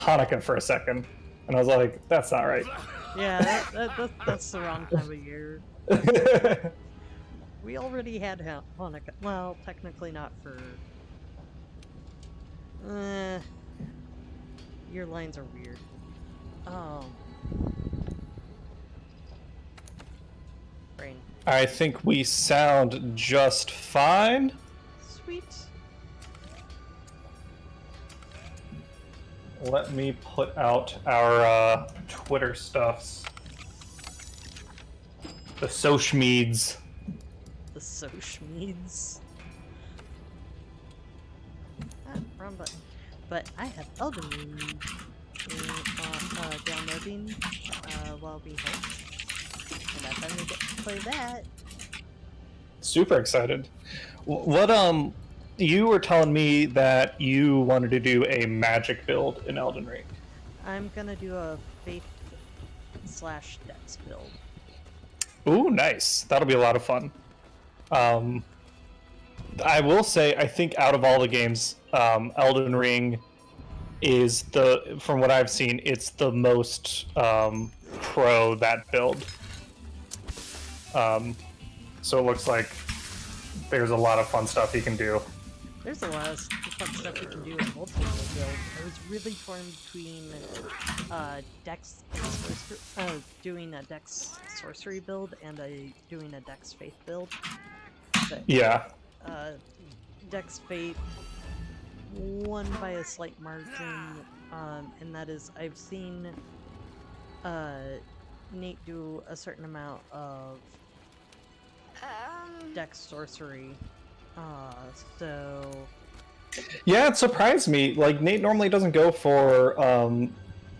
Hanukkah for a second, and I was like, that's not right. Yeah, that's the wrong time of year. We already had Hanukkah. Well, technically not for... your lines are weird. Brain. I think we sound just fine. Sweet. Let me put out our Twitter stuffs. The Sochmeads. The Sochmeads. Wrong button. But I have Elden Ring downloading while we host. And I finally get to play that. Super excited. What you were telling me that you wanted to do a magic build in Elden Ring. I'm gonna do a Faith/Dex build. Ooh, nice. That'll be a lot of fun. I will say, I think out of all the games, Elden Ring is from what I've seen, it's the most pro that build. So it looks like there's a lot of fun stuff you can do. There's a lot of fun stuff you can do in multiple builds. I was really torn between Dex and doing a Dex sorcery build and doing a Dex Faith build. But, yeah. Dex Faith won by a slight margin, and that is I've seen Nate do a certain amount of Dex sorcery. So yeah, it surprised me. Like, Nate normally doesn't go for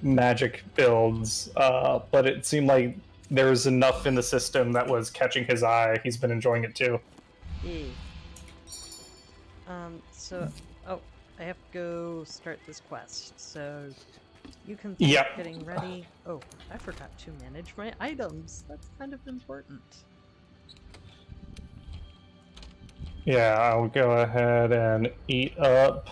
magic builds, but it seemed like there was enough in the system that was catching his eye. He's been enjoying it too. Yeah. I have to go start this quest, so you can start getting ready. Oh, I forgot to manage my items. That's kind of important. Yeah, I'll go ahead and eat up.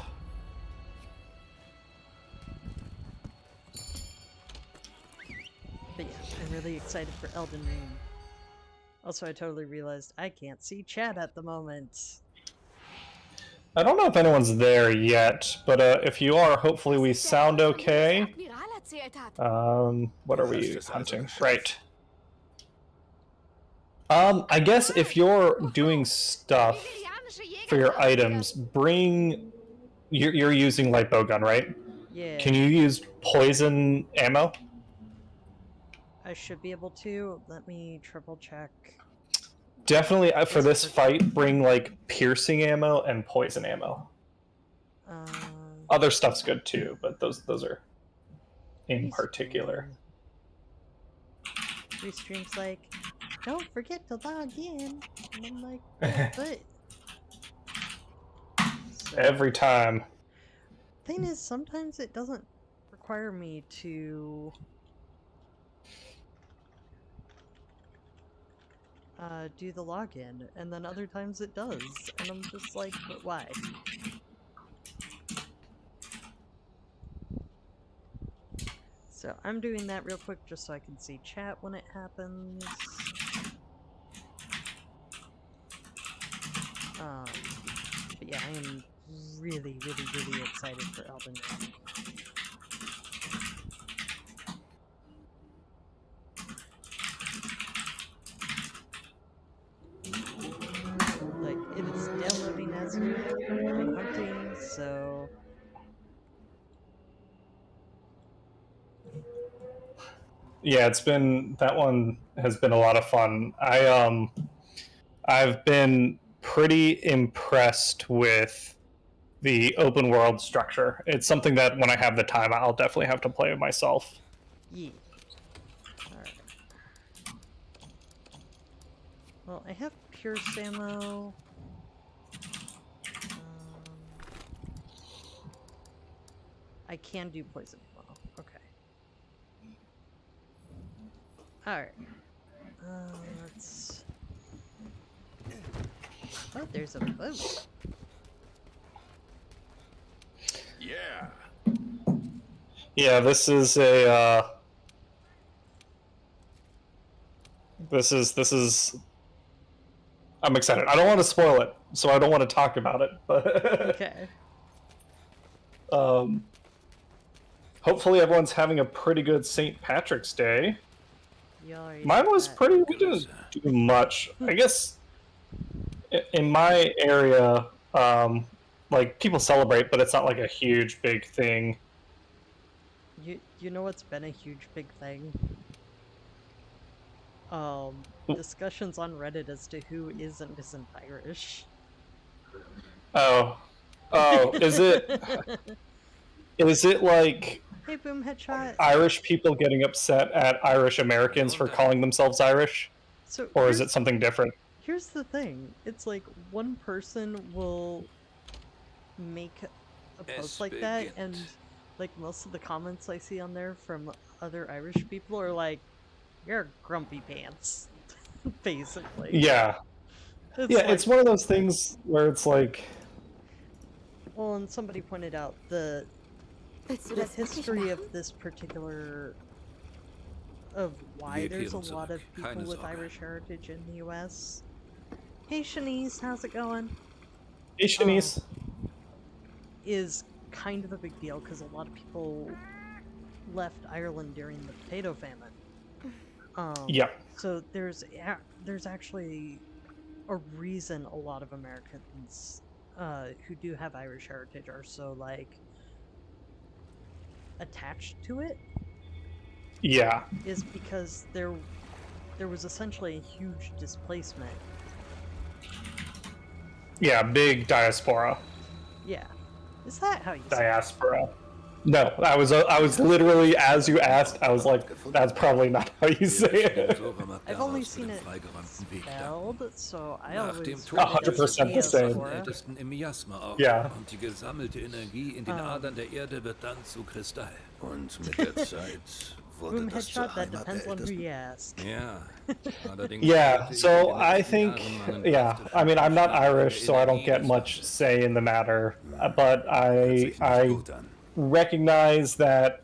But yeah, I'm really excited for Elden Ring. Also, I totally realized I can't see chat at the moment. I don't know if anyone's there yet, but if you are, hopefully we sound okay. What are we hunting? Right. I guess if you're doing stuff for your items, bring... You're using light bow gun, right? Yeah. Can you use poison ammo? I should be able to. Let me triple check. Definitely, for this fight, bring, like, piercing ammo and poison ammo. Other stuff's good, too, but those are in particular. Restream's like, don't forget to log in. And I'm like, but... So, every time. Thing is, sometimes it doesn't require me to... do the login, and then other times it does, and I'm just like, but why? So I'm doing that real quick just so I can see chat when it happens. But yeah, I am really excited for Elden Ring. Like, it is downloading as I'm hunting, so... Yeah, it's been... that one has been a lot of fun. I've been pretty impressed with the open world structure. It's something that when I have the time, I'll definitely have to play it myself. Yeah. Alright. Well, I have pierce ammo. I can do poison ammo. Okay. Alright. Let's... Oh, there's a boat. Yeah, this is a. This is. I'm excited. I don't want to spoil it, so I don't want to talk about it. But Okay. Hopefully, everyone's having a pretty good St. Patrick's Day. Yeah, Mine was pretty. We didn't do much. I guess in my area, like people celebrate, but it's not like a huge big thing. You know what's been a huge big thing? Discussions on Reddit as to who is and isn't Irish. Oh, is it? Is it like Hey, Boom Headshot. Irish people getting upset at Irish Americans for calling themselves Irish? So Or is it something different? Here's the thing. It's like one person will make a post like that, and like most of the comments I see on there from other Irish people are like, "You're grumpy pants," basically. Yeah. It's one of those things where it's like... Well, and somebody pointed out the history of this particular... of why there's a lot of people with Irish heritage in the US. Hey Shanice, how's it going? Hey Shanice. Is kind of a big deal because a lot of people left Ireland during the potato famine. Yeah. So there's actually a reason a lot of Americans who do have Irish heritage are so like attached to it. Yeah. Is because there was essentially a huge displacement. Yeah, big diaspora. Yeah. Is that how you say it? Diaspora. No, I was literally, as you asked, I was like, that's probably not how you say it. I've only seen it spelled, so I always 100% the same. Ältesten im Miasma auf. Ja. Und die gesammelte Energie in den Adern der Erde wird dann zu Kristall. Und mit der Zeit wurde Boom das zur Headshot, that Heimat depends der on who Ältesten. you ask. Ja. Allerdings Yeah, wollte ich so in den I letzten think, Jahren meinen yeah, Meister I mean, I'm not für Irish, so I don't get Energie much say in the matter, but Hört sich nicht I gut an. recognize that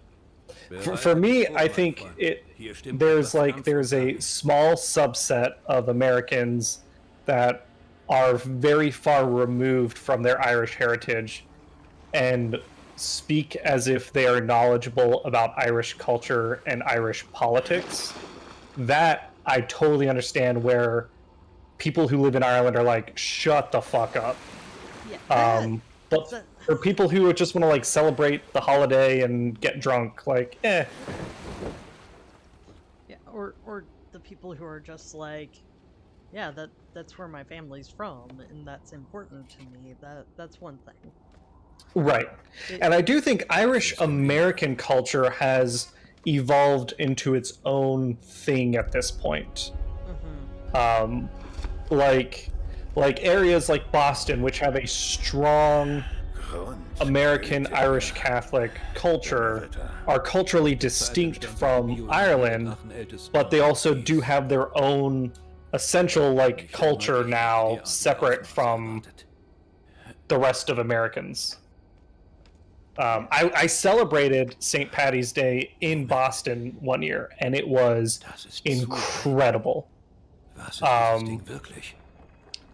for me, I think there's a small subset of Americans that are very far removed from their Irish heritage and speak as if they are knowledgeable about Irish culture and Irish politics. That I totally understand, where people who live in Ireland are like, shut the fuck up. Yeah, But for people who just want to like celebrate the holiday and get drunk, like, yeah, or the people who are just like, yeah, that's where my family's from, and that's important to me. That's one thing. right. And I do think Irish American culture has evolved into its own thing at this point. Like areas like Boston, which have a strong American Irish Catholic culture, are culturally distinct from Ireland, but they also do have their own essential like culture now, separate from the rest of Americans. I celebrated St. Patty's Day in Boston one year, and it was incredible.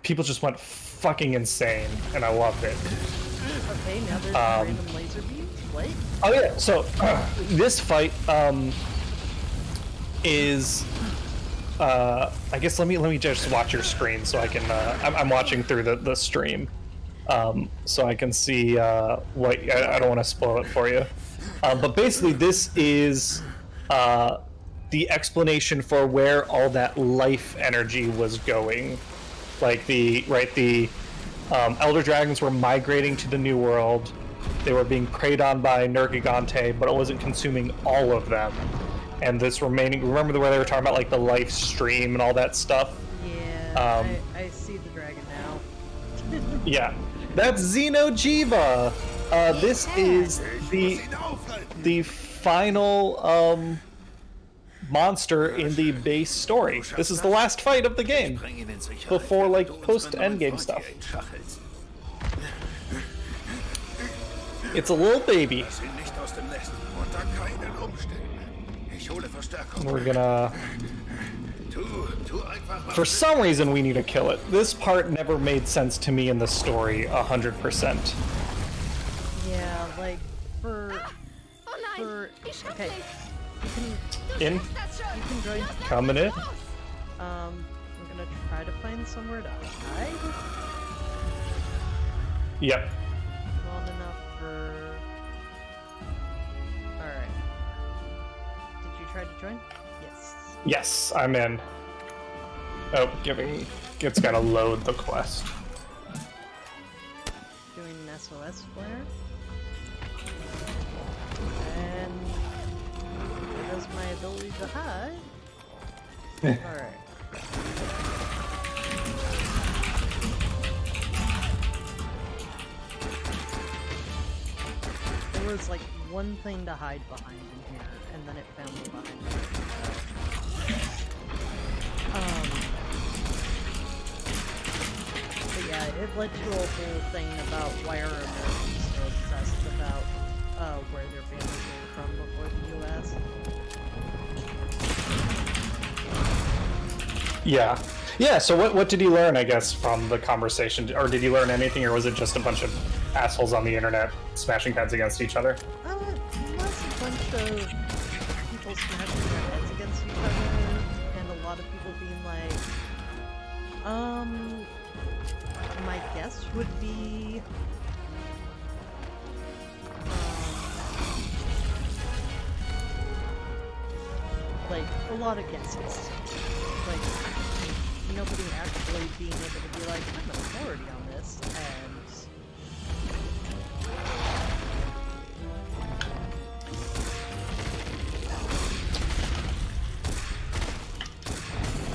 People just went fucking insane, and I loved it. Okay, now there's random laser beams. What? Oh yeah, so this fight is I guess let me just watch your screen so I can I'm watching through the stream, so I can see what I don't want to spoil it for you, but basically this is the explanation for where all that life energy was going. Like the Elder Dragons were migrating to the New World. They were being preyed on by Nergigante, but it wasn't consuming all of them. And this remaining, remember where they were talking about like the life stream and all that stuff? Yeah, I see the dragon now. Yeah, that's Xenojiva. This is the final monster in the base story. This is the last fight of the game before like post endgame stuff. It's a little baby. Umständen. Ich hole Verstärkung. We're gonna... Tu einfach was. For some reason, we need to kill it. This part never made sense to me in the story 100%. Yeah, like for Oh nein, for ich schaff okay, nicht. In? you can join. Coming in? I'm gonna try to find somewhere to hide. Yep. Long enough for. All right. Did you try to join? Yes. Yes, I'm in. Oh, it's gotta load the quest. Doing an SOS flare. And there goes my ability to hide. Alright. There was like one thing to hide behind in here, and then it found me behind it. But yeah, it led to a whole thing about why are Americans so obsessed about where their families were from before the US. Yeah. Yeah, so what did you learn, I guess, from the conversation? Or did you learn anything, or was it just a bunch of assholes on the internet smashing heads against each other? Less a bunch of people smashing their heads against each other, and a lot of people being like, my guess would be, like, a lot of guesses. Like, nobody actually being able to be like, I'm an authority on this, and...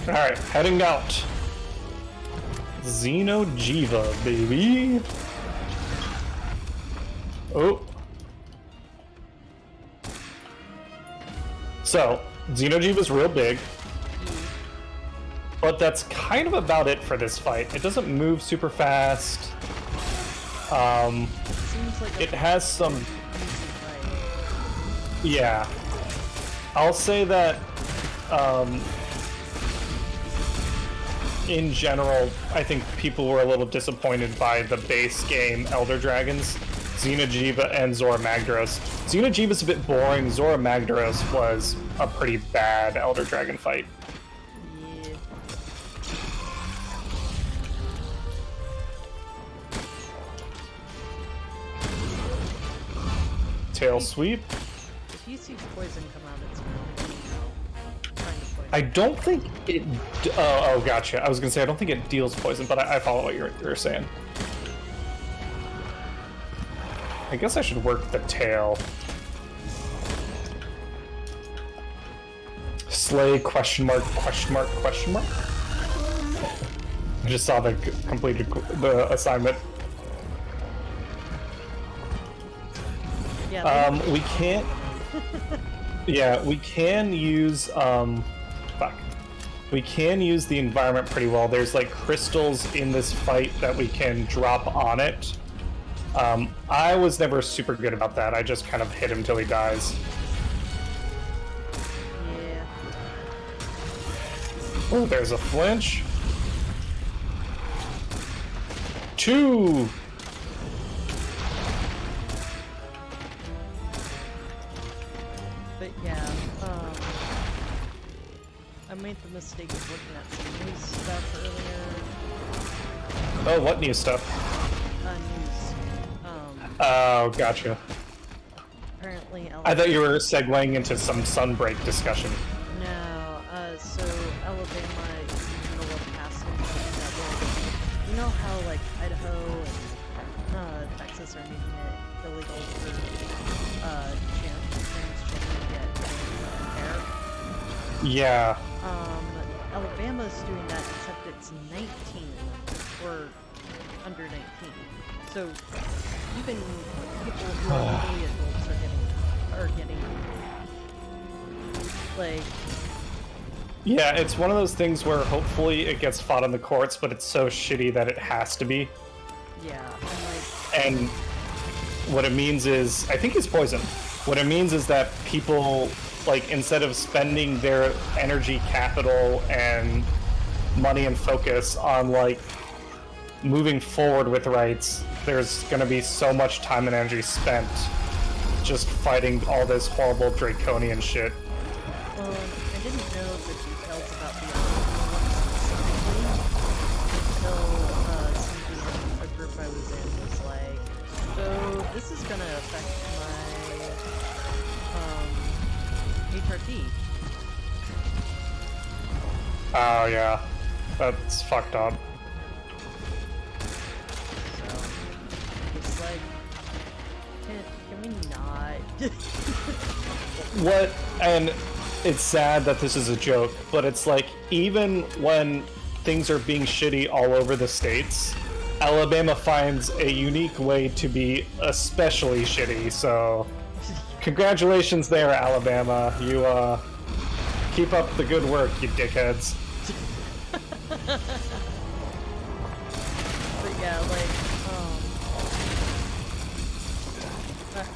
Alright, heading out. Xenojiva, baby. Oh. So, Xenojiva's real big. But that's kind of about it for this fight. It doesn't move super fast. Seems like It has some... Yeah. I'll say that, in general, I think people were a little disappointed by the base game Elder Dragons, Xenojiva and Zora Magdaros. Xenojiva's a bit boring. Zora Magdaros was a pretty bad Elder Dragon fight. Yeah. Tail sweep. If you see poison come out, it's really, trying to poison. I don't think it... oh, gotcha. I was gonna say, I don't think it deals poison, but I follow what you're saying. I guess I should work the tail. Slay, question mark, question mark, question mark? I just saw the completed the assignment. Yeah, We can't... Yeah, we can use, fuck. We can use the environment pretty well. There's, like, crystals in this fight that we can drop on it. I was never super good about that. I just kind of hit him till he dies. yeah. Oh, there's a flinch. 2! But yeah, I made the mistake of looking at some news stuff earlier. Oh, what new stuff? News. Oh, gotcha. Apparently I thought you were segueing into some sunbreak discussion. No, so Alabama is in the middle of passing something that will, you know how like Idaho and Texas are making it illegal for transgender to get hair? Yeah. Alabama's doing that, except it's 19 or under 19. So even people who are legally adults are getting like. Yeah, it's one of those things where hopefully it gets fought in the courts, but it's so shitty that it has to be. Yeah, and like. And what it means is, I think he's poisoned. What it means is that people, like, instead of spending their energy, capital, and money and focus on, like, moving forward with rights, there's going to be so much time and energy spent just fighting all this horrible draconian shit. Well, I didn't know the details about the other one specifically until somebody in a group I was in was like, so this is gonna affect my HRT. Oh yeah, that's fucked up. So it's like, can we not? What, and it's sad that this is a joke, but it's like, even when things are being shitty all over the states, Alabama finds a unique way to be especially shitty, so congratulations there, Alabama. You, keep up the good work, you dickheads. But yeah, like,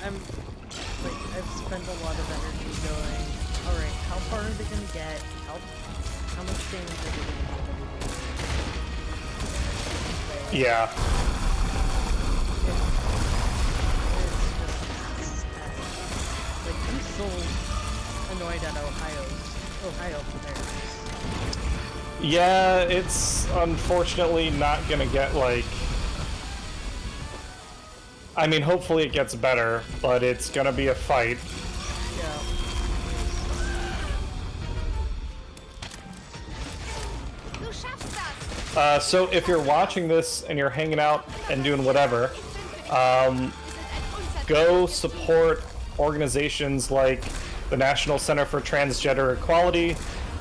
I'm, like, I've spent a lot of energy going, alright, how far are they gonna get? How much damage are they gonna do? Yeah. Like, I'm so annoyed at Ohio players. Yeah, it's unfortunately not gonna get, like... I mean, hopefully it gets better, but it's gonna be a fight. Yeah. Du schaffst das! So if you're watching this and you're hanging out and doing whatever, go support organizations like the National Center for Transgender Equality.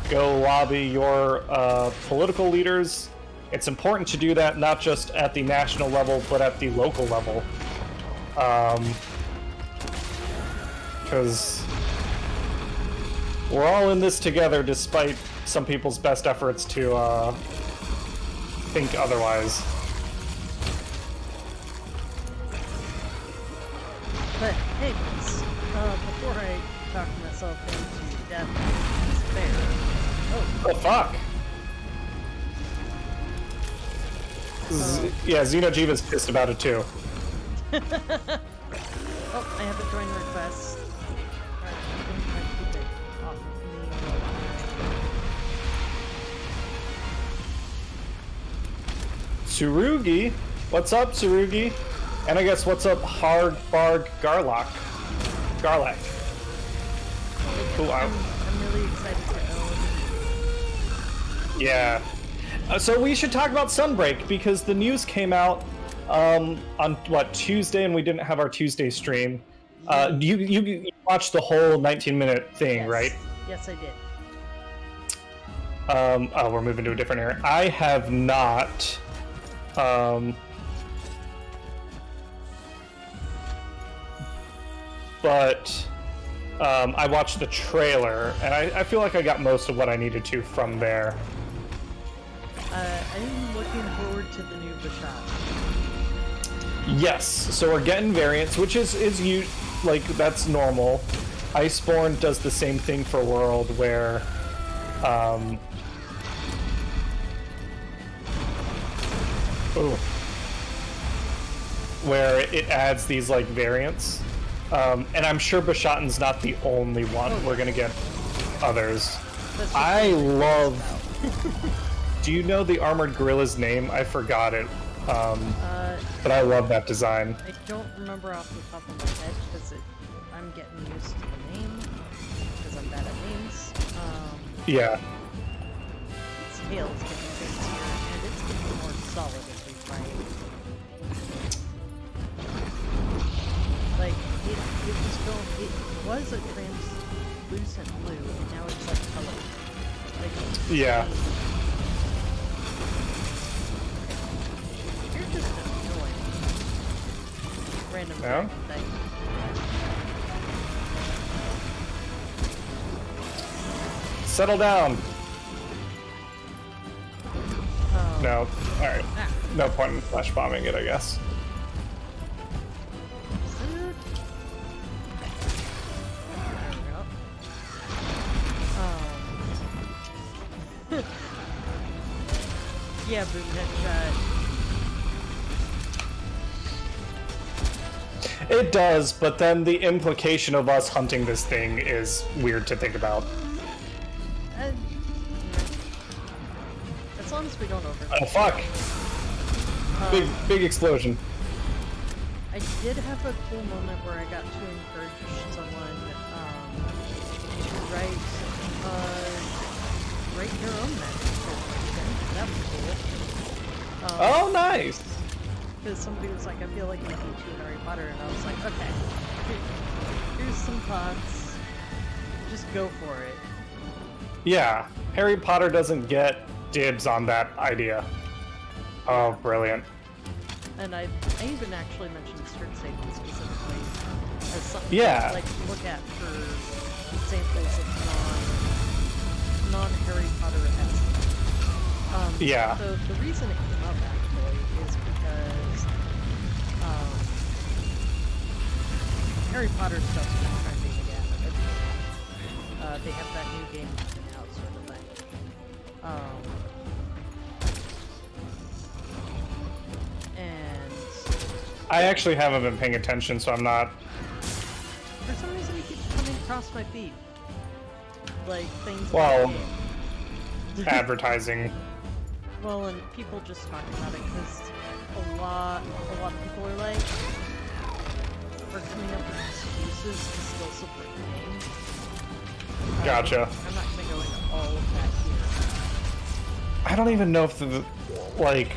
Go lobby your political leaders. It's important to do that not just at the national level, but at the local level. Because we're all in this together, despite some people's best efforts to think otherwise. But hey, before I talk myself into death and despair, Oh fuck! Yeah, Xenojiva's pissed about it too. oh, I have a join request. Alright, I'm gonna try to keep it off of me. Tsurugi? What's up, Tsurugi? And I guess what's up, Hardbarg Garlock? Garlack. Cool. I'm really excited to own. Yeah. So we should talk about Sunbreak, because the news came out on what, Tuesday, and we didn't have our Tuesday stream. You watched the whole 19-minute thing, Yes. right? Yes, I did. Oh, we're moving to a different area. I have not. But I watched the trailer, and I feel like I got most of what I needed to from there. I'm looking forward to the new Bashad. Yes, so we're getting variants, which is like, that's normal. Iceborne does the same thing for World, where where it adds these like variants. And I'm sure Bashatan's not the only one. We're gonna get others. That's I love... Do you know the Armored Gorilla's name? I forgot it. But I love that design. I don't remember off the top of my head because I'm getting used to the name because I'm bad at names. Yeah. Its tail's getting fancier and it's getting more solid as we fight. Like it was a translucent blue and now it's like colored. Like Yeah. you're just annoying. Random Yeah? thing. Settle down. Oh. No. Alright. Ah. No point in flash bombing it, I guess. Yeah, boom headshot. It does, but then the implication of us hunting this thing is weird to think about. As long as we don't over. Oh fuck! Big explosion. I did have a cool moment where I got to encourage someone to write their own magic fiction. That was cool. Oh, nice! Because somebody was like, I feel like you need to Harry Potter, and I was like, okay, here's some thoughts. Just go for it. Yeah, Harry Potter doesn't get dibs on that idea. Oh, brilliant. And I even actually mentioned Strixhaven specifically as something Yeah. to like look at for examples of non-Harry Potter-esque. Yeah. So the reason it came up actually is because Harry Potter stuff's been trending again. They have that new game coming out, sort of thing. And I actually haven't been paying attention, so I'm not... for some reason it keeps coming across my feed. Like, things Well, about it. advertising. Well, and people just talking about it because a lot of people are like, are coming up with excuses to still support the game. Gotcha. I'm not gonna go into all of that here. I don't even know if the... like...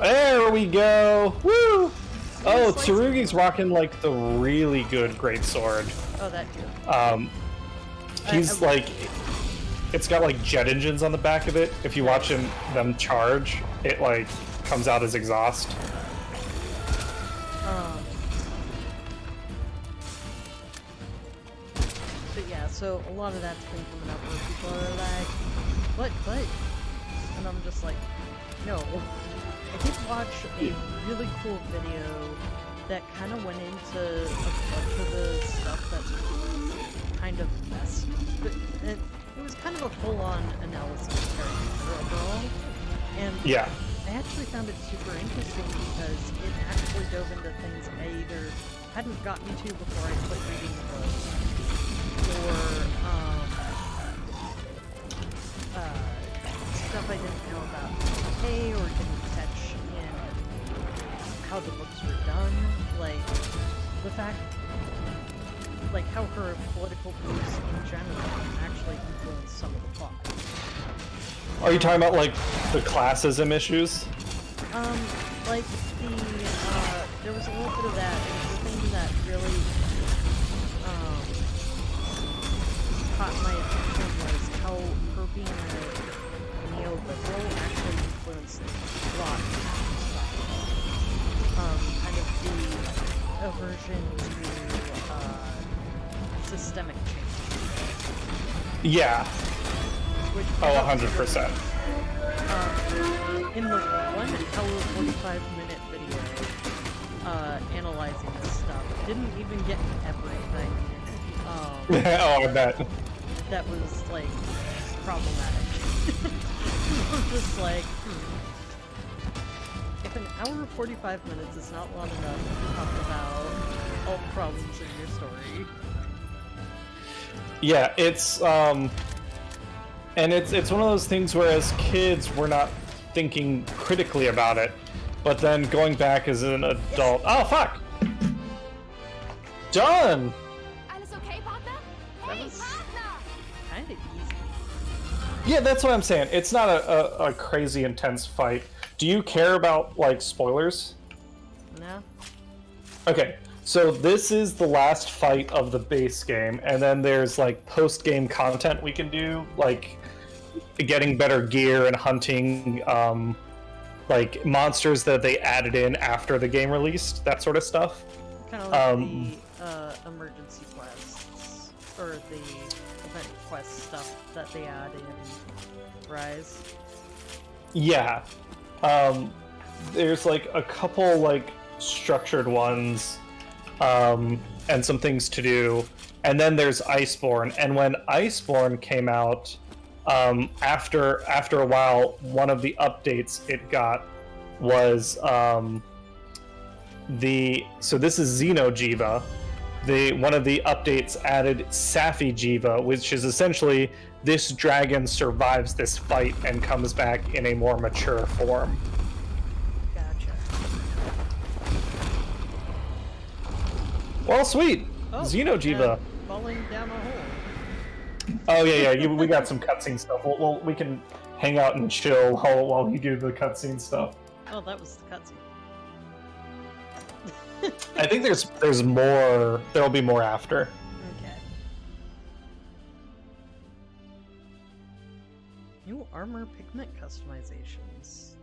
There we go! Woo! Oh, Slice Tsurugi's rocking, like, the really good greatsword. Oh, that too. He's like... It's got, like, jet engines on the back of it. If you watch them charge, it, like, comes out as exhaust. But yeah, so a lot of that's been coming up where people are like, what? And I'm just like, no. I did watch a really cool video that kind of went into a bunch of the stuff that's kind of messed. But it was kind of a full-on analysis of Harry Potter overall. And Yeah. I actually found it super interesting because it actually dove into things I either hadn't gotten to before I quit reading the books, or stuff I didn't know about hey, or didn't catch in how the books were done, like the fact, like how her political views in general actually influence some of the plot. Are you talking about, like, the classism issues? Like there was a little bit of that, and the thing that really, caught my attention was how her being a neoliberal actually influenced a lot of stuff. Kind of the aversion to, systemic change. Yeah. Which Oh, 100%. In the 1 hour 45-minute video analyzing this stuff, didn't even get everything Oh, I bet. that was like problematic. I'm just like, if an hour 45 minutes is not long enough to talk about all the problems in your story. Yeah, it's and it's one of those things where as kids we're not thinking critically about it, but then going back as an adult. Oh fuck! Done. Alles okay, Partner? That Hey, was Partner! kind of easy. Yeah, that's what I'm saying. It's not a crazy intense fight. Do you care about, like, spoilers? No? Okay, so this is the last fight of the base game, and then there's, like, post-game content we can do, like getting better gear and hunting, like, monsters that they added in after the game released, that sort of stuff. Kind of like the emergency quests, or the event quest stuff that they add in Rise. Yeah. There's, like, a couple, like, structured ones, and some things to do, and then there's Iceborne, and when Iceborne came out, after a while, one of the updates it got was so this is Xenojiva. One of the updates added Safi Jiva, which is essentially this dragon survives this fight and comes back in a more mature form. Gotcha. Well, sweet. Oh, Xenojiva. Falling down a hole. Oh yeah. We got some cutscene stuff. Well, we can hang out and chill while you do the cutscene stuff. Oh, that was the cutscene. I think there's more. There'll be more after. Okay. New armor pigment customizations.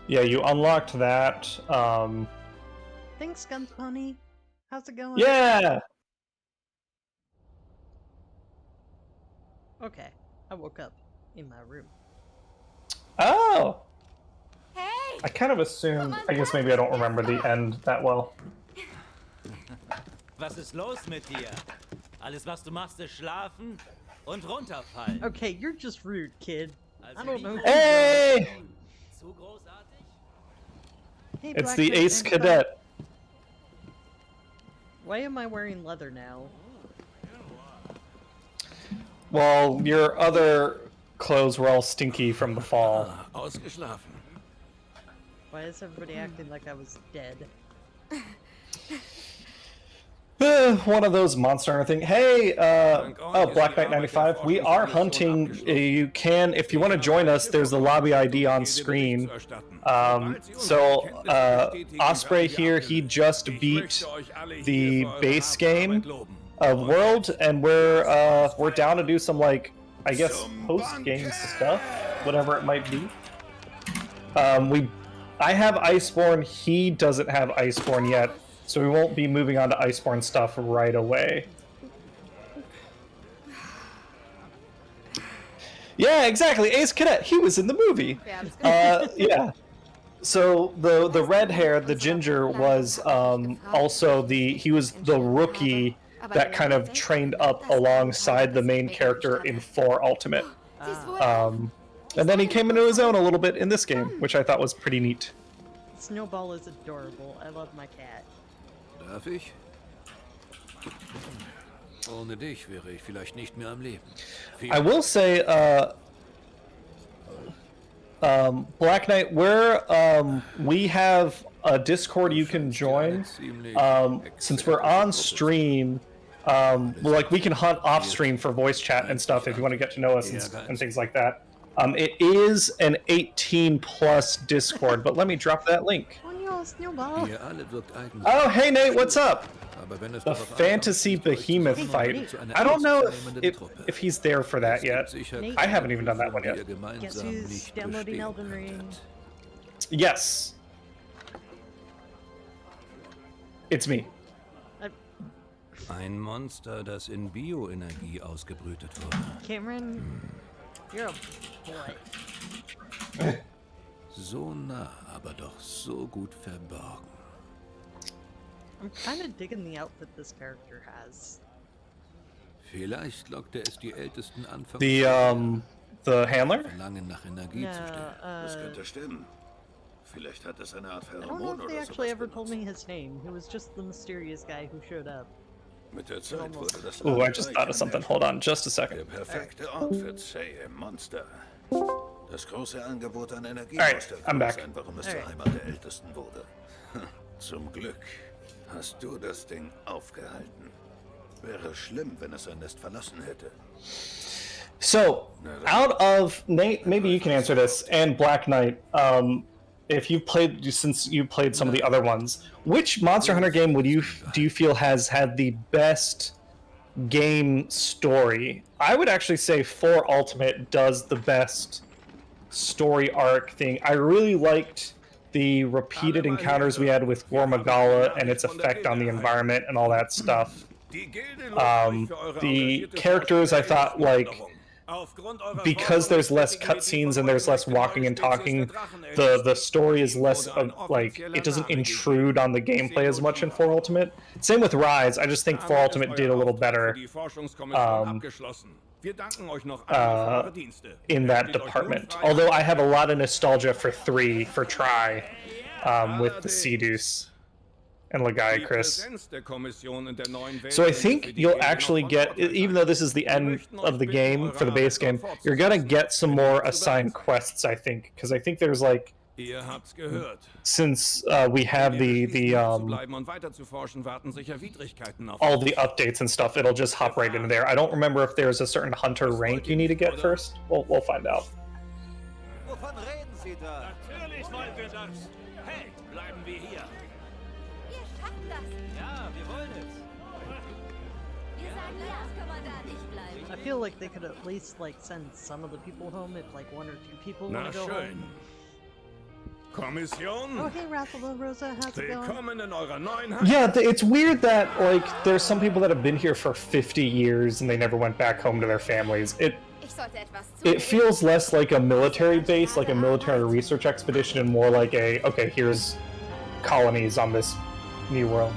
Yeah, you unlocked that. Thanks, Guns Bunny. How's it going? Yeah. Okay, I woke up in my room. Oh. Hey! I kind of assumed. I guess maybe I don't remember the end that well. Was ist los mit dir? Alles, was du machst, ist schlafen und runterfallen. Okay, you're just rude, kid. I don't know. Hey! Zu großartig? Hey, It's Black the Knight Ace and Cadet. Why am I wearing leather now? Well, your other clothes were all stinky from the fall. Ausgeschlafen. Why is everybody acting like I was dead? One of those Monster Hunter thing. Hey, Black Knight 95. We are hunting. You can, if you want to join us. There's the lobby ID on screen. Osprey here. He just beat the base game of World, and we're down to do some, like, I guess, post game stuff, whatever it might be. I have Iceborne. He doesn't have Iceborne yet. So we won't be moving on to Iceborne stuff right away. Yeah, exactly. Ace Cadet. He was in the movie. Yeah. So the red hair, the ginger, was also he was the rookie that kind of trained up alongside the main character in 4 Ultimate. And then he came into his own a little bit in this game, which I thought was pretty neat. Snowball is adorable. I love my cat. Darf ich? Ohne dich wäre ich vielleicht nicht mehr am Leben. I will say, Black Knight, we have a Discord you can join. Since we're on stream, we can hunt off stream for voice chat and stuff if you want to get to know us and things like that. It is an 18+ Discord, but let me drop that link. Snowball. Oh, hey Nate, what's up? The Fantasy Behemoth fight. I don't know if he's there for that yet. I haven't even done that one yet. Guess who's downloading Elden Ring? Yes. It's me. Ein Monster, das in Bioenergie ausgebrütet wurde. Cameron, you're a boy. So nah, aber doch so gut verborgen. I'm kind of digging the outfit this character has. Vielleicht lockte es die ältesten Anfänger. The handler? Verlangen nach Energie zu stellen. Das könnte stimmen. Vielleicht hat es eine Art I don't know Pheromon if they oder actually sowas ever told me benutzt. his name. He was just the mysterious guy who showed up. Mit der Zeit wurde das Ooh, I Land just reich thought of an something. Menschen. Hold on, just a Der second. perfekte Ort für Monster. Das große Angebot an Energie Alright, muss der I'm Grund back. sein, warum es zur Alright. Heimat der Ältesten wurde. Zum Glück hast du das Ding aufgehalten. Wäre schlimm, wenn es sein Nest verlassen hätte. So, out of Nate, maybe you can answer this, and Black Knight, if you played, since you played some of the other ones, which Monster Hunter game do you feel has had the best game story? I would actually say 4 Ultimate does the best story arc thing. I really liked the repeated encounters we had with Gormagala and its effect on the environment and all that stuff. The characters I thought, like, because there's less cutscenes and there's less walking and talking, the story is less of, like, it doesn't intrude on the gameplay as much in 4 Ultimate. Same with Rise. I just think 4 Ultimate did a little better in that department. Although I have a lot of nostalgia for 3 for Try with the Seduce and Lagai Chris. So I think you'll actually get, even though this is the end of the game for the base game, you're gonna get some more assigned quests, I think, because I think there's like, since we have the all the updates and stuff, it'll just hop right into there. I don't remember if there's a certain hunter rank you need to get first. We'll find out. Wovon reden Sie da? Natürlich wollen wir das. Hey, bleiben wir hier. Ihr schafft das. Ja, wir wollen es. Ihr sagt ja, kann man da nicht bleiben. I feel like they could at least like send some of the people home if like 1 or 2 people want to go home. Kommission? Oh hey Rathel Rosa, how's it going? Willkommen in eurer neuen Yeah, it's weird that like there's some people that have been here for 50 years and they never went back home to their families. It feels less like a military base, like a military research expedition, and more like a, okay, here's colonies on this new world.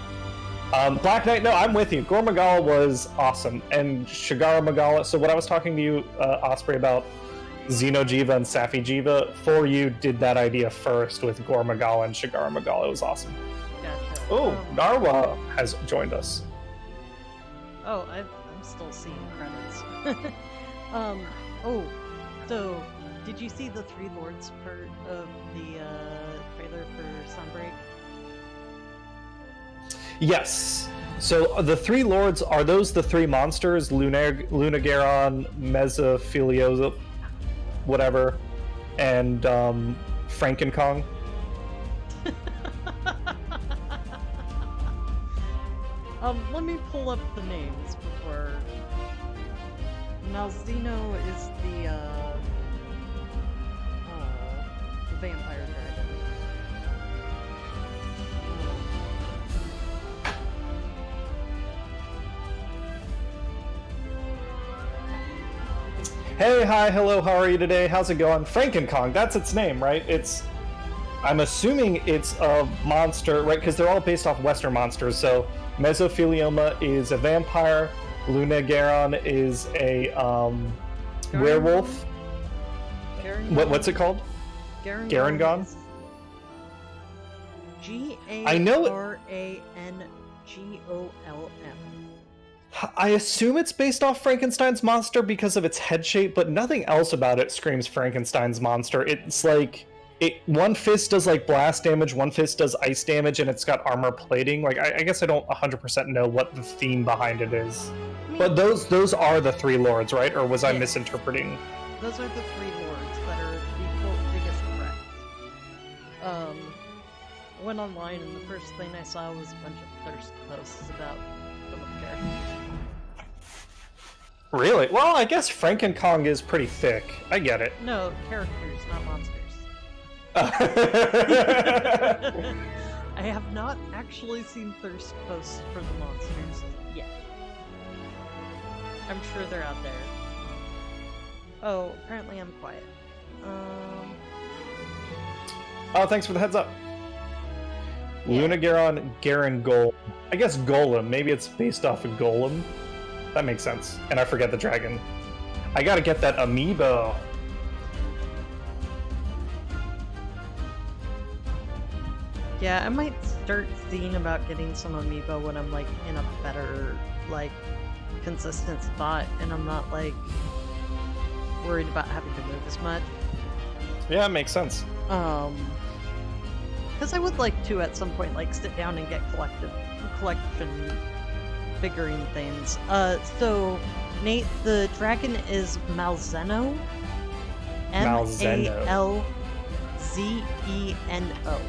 Black Knight, no, I'm with you. Gore Magala was awesome, and Shigara Magala. So what I was talking to you, Osprey, about Xenojiva and Safi Jiva, for you did that idea first with Gore Magala and Shigara Magala. It was awesome. Gotcha. Oh, Narwa has joined us. Oh, I'm still seeing credits. Oh, so did you see the Three Lords part of the trailer for Sunbreak? Yes. So the Three Lords, are those the 3 monsters? Lunagaron, Mesophiliosa, whatever, and Frankenkong? Let me pull up the names before. Malzeno is the vampire dragon. Hey, hi, hello, how are you today? How's it going? Frankenkong, that's its name, right? I'm assuming it's a monster, right? Because they're all based off Western monsters. So Mesophilioma is a vampire, Lunagaron is a werewolf. What's it called? Garangon? G-A-R-A-N-G-O-L-M. I assume it's based off Frankenstein's monster because of its head shape, but nothing else about it screams Frankenstein's monster. It's like, one fist does like blast damage, one fist does ice damage, and it's got armor plating. Like, I guess I don't 100% know what the theme behind it is. But those are the 3 lords, right? Or was I misinterpreting? Those are the 3 lords that are the quote biggest threat. I went online and the first thing I saw was a bunch of thirst posts about some of the characters. Really? Well, I guess Frankenkong is pretty thick. I get it. No, characters, not monsters. I have not actually seen thirst posts for the monsters yet. I'm sure they're out there. Oh, apparently I'm quiet. Oh, thanks for the heads up. Yeah. Lunagaron, Garangol. I guess Golem. Maybe it's based off of Golem. That makes sense. And I forget the dragon. I gotta get that amiibo. Yeah, I might start thinking about getting some amiibo when I'm like in a better, like, consistent spot and I'm not like worried about having to move as much. Yeah, it makes sense. Because I would like to at some point like sit down and get collection figurine things. So Nate, the dragon is Malzeno. Malzeno. Malzeno.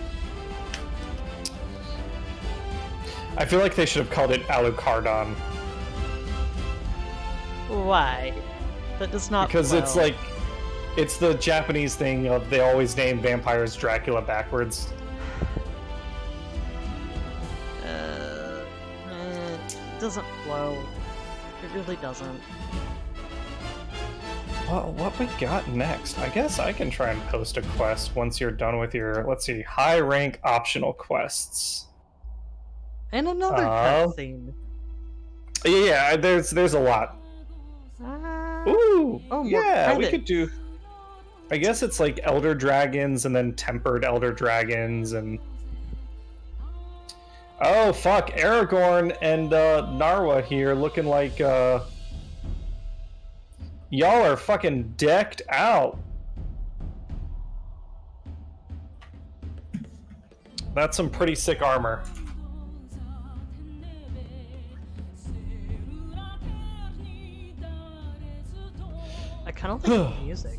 I feel like they should have called it Alucardon. Why? That does not. Because it's like, it's the Japanese thing of they always name vampires Dracula backwards. It doesn't flow. It really doesn't. what we got next? I guess I can try and post a quest once you're done with your, let's see, high rank optional quests. And another cutscene. Yeah, there's a lot. Ooh, oh, yeah, we could do. I guess it's like elder dragons and then tempered elder dragons and. Oh fuck, Aragorn and Narwa here looking like y'all are fucking decked out. That's some pretty sick armor. I kind of like the music.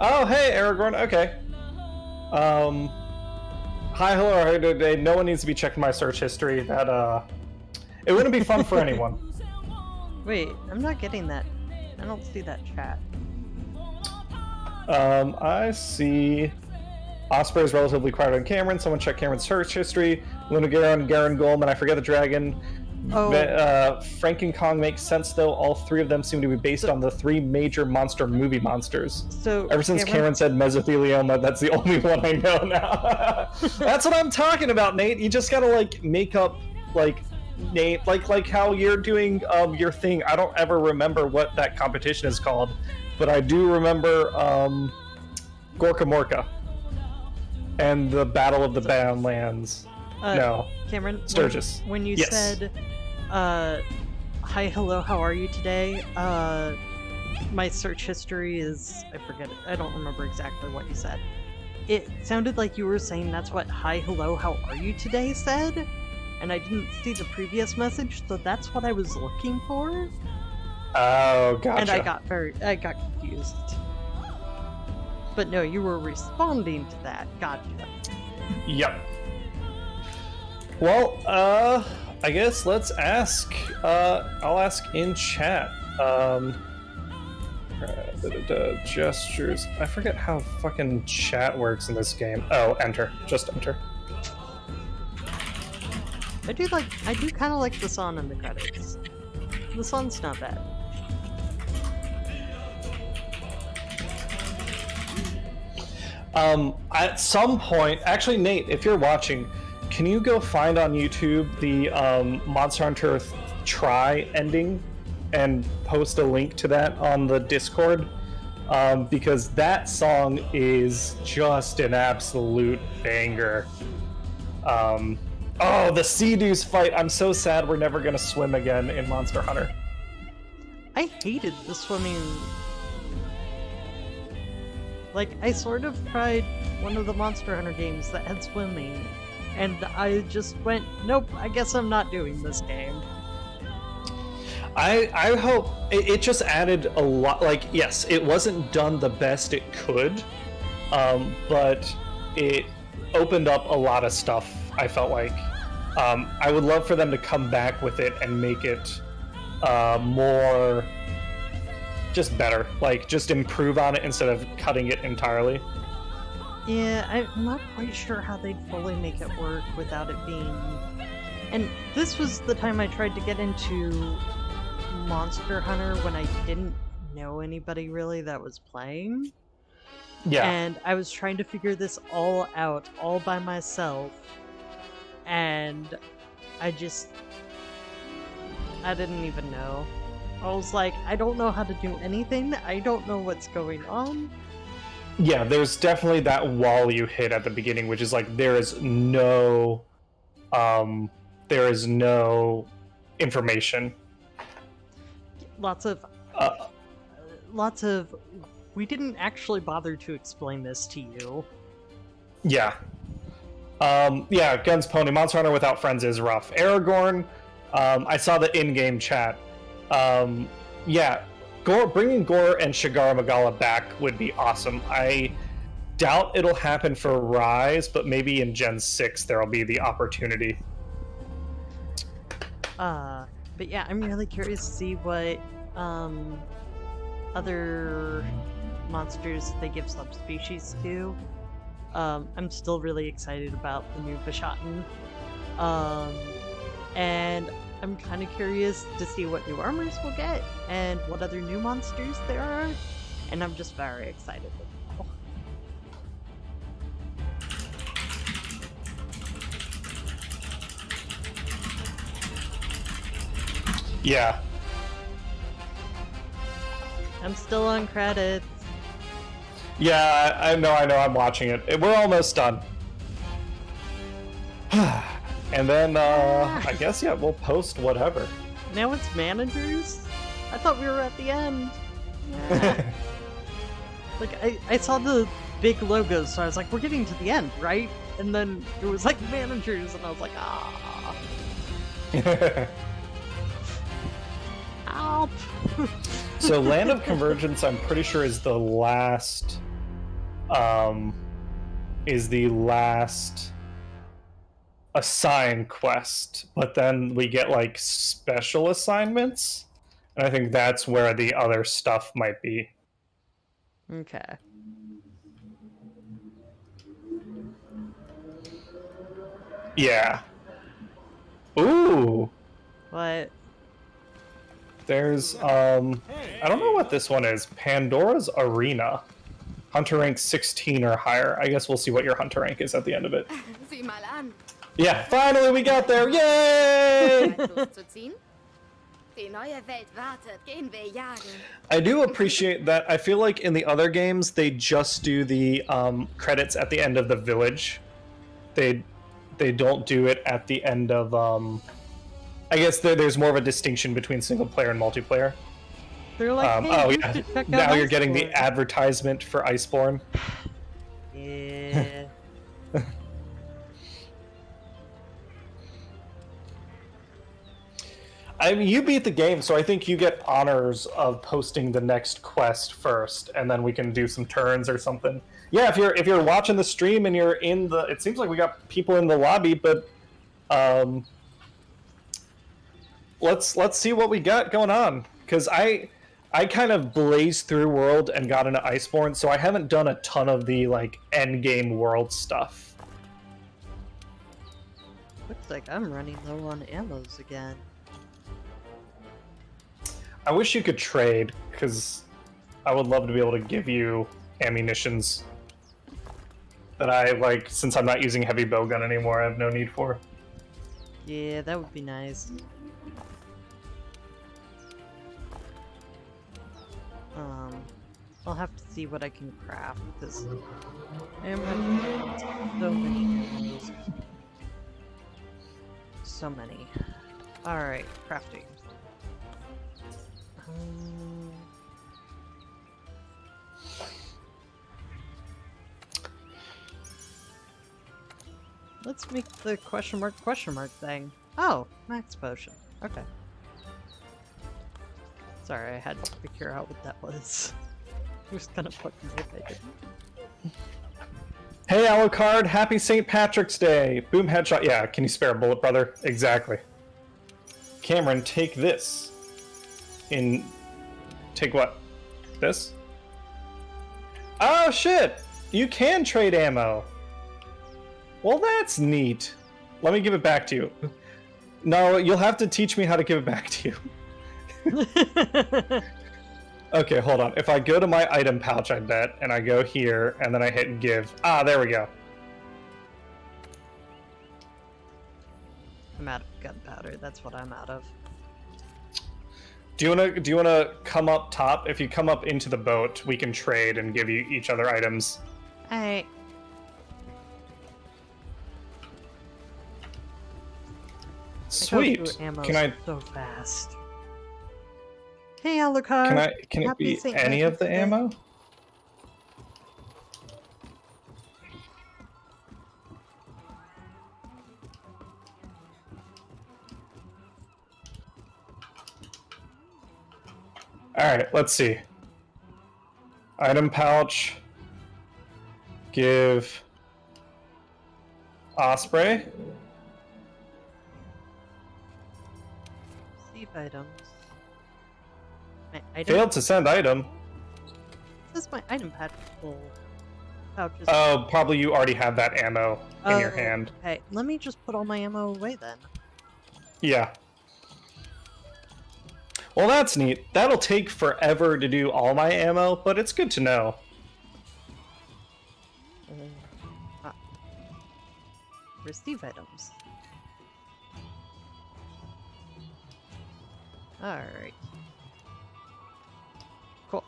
Oh, hey, Aragorn. Okay. Hi, hello, how are you today? No one needs to be checking my search history. That, it wouldn't be fun for anyone. Wait, I'm not getting that. I don't see that chat. I see Osprey is relatively quiet on Cameron. Someone check Cameron's search history. Luna Garen, Garen Goldman, I forget the dragon. Oh. Franken Kong makes sense though. All three of them seem to be based on the three major monster movie monsters. So ever since Cameron said mesothelioma, that's the only one I know now. That's what I'm talking about, Nate. You just gotta like make up like Nate, like how you're doing your thing. I don't ever remember what that competition is called, but I do remember Gorka Morka and the Battle of the Badlands. No, Cameron, Sturgis. When you Yes. said, hi, hello, how are you today? My search history is, I forget it, I don't remember exactly what you said. It sounded like you were saying that's what hi, hello, how are you today said, and I didn't see the previous message, so that's what I was looking for. Oh, gotcha. And I got confused. But no, you were responding to that. Gotcha. Yep. Well, I guess let's ask. I'll ask in chat. Gestures. I forget how fucking chat works in this game. Oh, enter. Just enter. I do kind of like the song in the credits. The song's not bad. At some point, actually, Nate, if you're watching, can you go find on YouTube the Monster Hunter Try ending and post a link to that on the Discord? Because that song is just an absolute banger. Oh, the Sea-Deuce fight! I'm so sad we're never gonna swim again in Monster Hunter. I hated the swimming. Like, I sort of tried one of the Monster Hunter games that had swimming, and I just went, nope, I guess I'm not doing this game. I hope it just added a lot. Like, yes, it wasn't done the best it could, but it opened up a lot of stuff. I felt like I would love for them to come back with it and make it more just better. Like, just improve on it instead of cutting it entirely. Yeah, I'm not quite sure how they'd fully make it work without it being... And this was the time I tried to get into Monster Hunter when I didn't know anybody really that was playing. Yeah. And I was trying to figure this all out, all by myself. And I didn't even know. I was like, I don't know how to do anything. I don't know what's going on. Yeah, there's definitely that wall you hit at the beginning, which is like there is no information. Lots of we didn't actually bother to explain this to you. Yeah. Yeah, Guns Pony, Monster Hunter without friends is rough. Aragorn, I saw the in-game chat. Yeah, bringing Gore and Shigara Magala back would be awesome. I doubt it'll happen for Rise, but maybe in Gen 6 there'll be the opportunity. But yeah, I'm really curious to see what other monsters they give subspecies to. I'm still really excited about the new Bishaten. And I'm kind of curious to see what new armors we'll get and what other new monsters there are, and I'm just very excited. Yeah. I'm still on credits. Yeah, I know, I'm watching it. We're almost done. And then, I guess, yeah, we'll post whatever. Now it's managers? I thought we were at the end. Yeah. Like, I saw the big logos, so I was like, we're getting to the end, right? And then it was like managers, and I was like, ah. Help! So Land of Convergence, I'm pretty sure is the last assigned quest, but then we get like special assignments, and I think that's where the other stuff might be. Okay. Yeah. Ooh. What? There's I don't know what this one is. Pandora's Arena. Hunter rank 16 or higher. I guess we'll see what your hunter rank is at the end of it. Sieh mal an. Yeah, finally we got there. Yay! Bereit loszuziehen? Die neue Welt wartet. Gehen wir jagen. I do appreciate that. I feel like in the other games they just do the credits at the end of the village. They don't do it at the end of I guess there's more of a distinction between single player and multiplayer. They're like, hey, oh you yeah, should check out now you're getting the Iceborne. advertisement for Iceborne. Yeah. I mean, you beat the game, so I think you get honors of posting the next quest first, and then we can do some turns or something. Yeah, if you're watching the stream and you're in the, it seems like we got people in the lobby, but let's see what we got going on, because I kind of blazed through World and got into Iceborne, so I haven't done a ton of the like end game World stuff. Looks like I'm running low on ammos again. I wish you could trade, because I would love to be able to give you ammunitions that I, like, since I'm not using heavy bowgun anymore, I have no need for. Yeah, that would be nice. I'll have to see what I can craft, because I'm running so many ammos. So many. Alright, crafting. Let's make the question mark thing. Oh, max potion. Okay. Sorry, I had to figure out what that was. Who's gonna fucking make it? Hey Alucard, happy St. Patrick's Day! Boom headshot. Yeah, can you spare a bullet, brother? Exactly. Cameron, take this. Take what? This? Oh shit! You can trade ammo! Well, that's neat. Let me give it back to you. No, you'll have to teach me how to give it back to you. Okay, hold on. If I go to my item pouch, I bet, and I go here, and then I hit give. Ah, there we go. I'm out of gunpowder, that's what I'm out of. Do you wanna come up top? If you come up into the boat, we can trade and give you each other items. Alright. Sweet. Can I so fast? Hey Alucard. Can it Happy be St. any of the Patrick's Day. ammo? Alright, let's see. Item pouch. Give Osprey. Save items. My item Failed to send item. This is my item pouch full. Pouches. Oh, probably you already have that ammo in your hand. Okay, let me just put all my ammo away then. Yeah. Well, that's neat. That'll take forever to do all my ammo, but it's good to know. Receive items. Alright. Cool.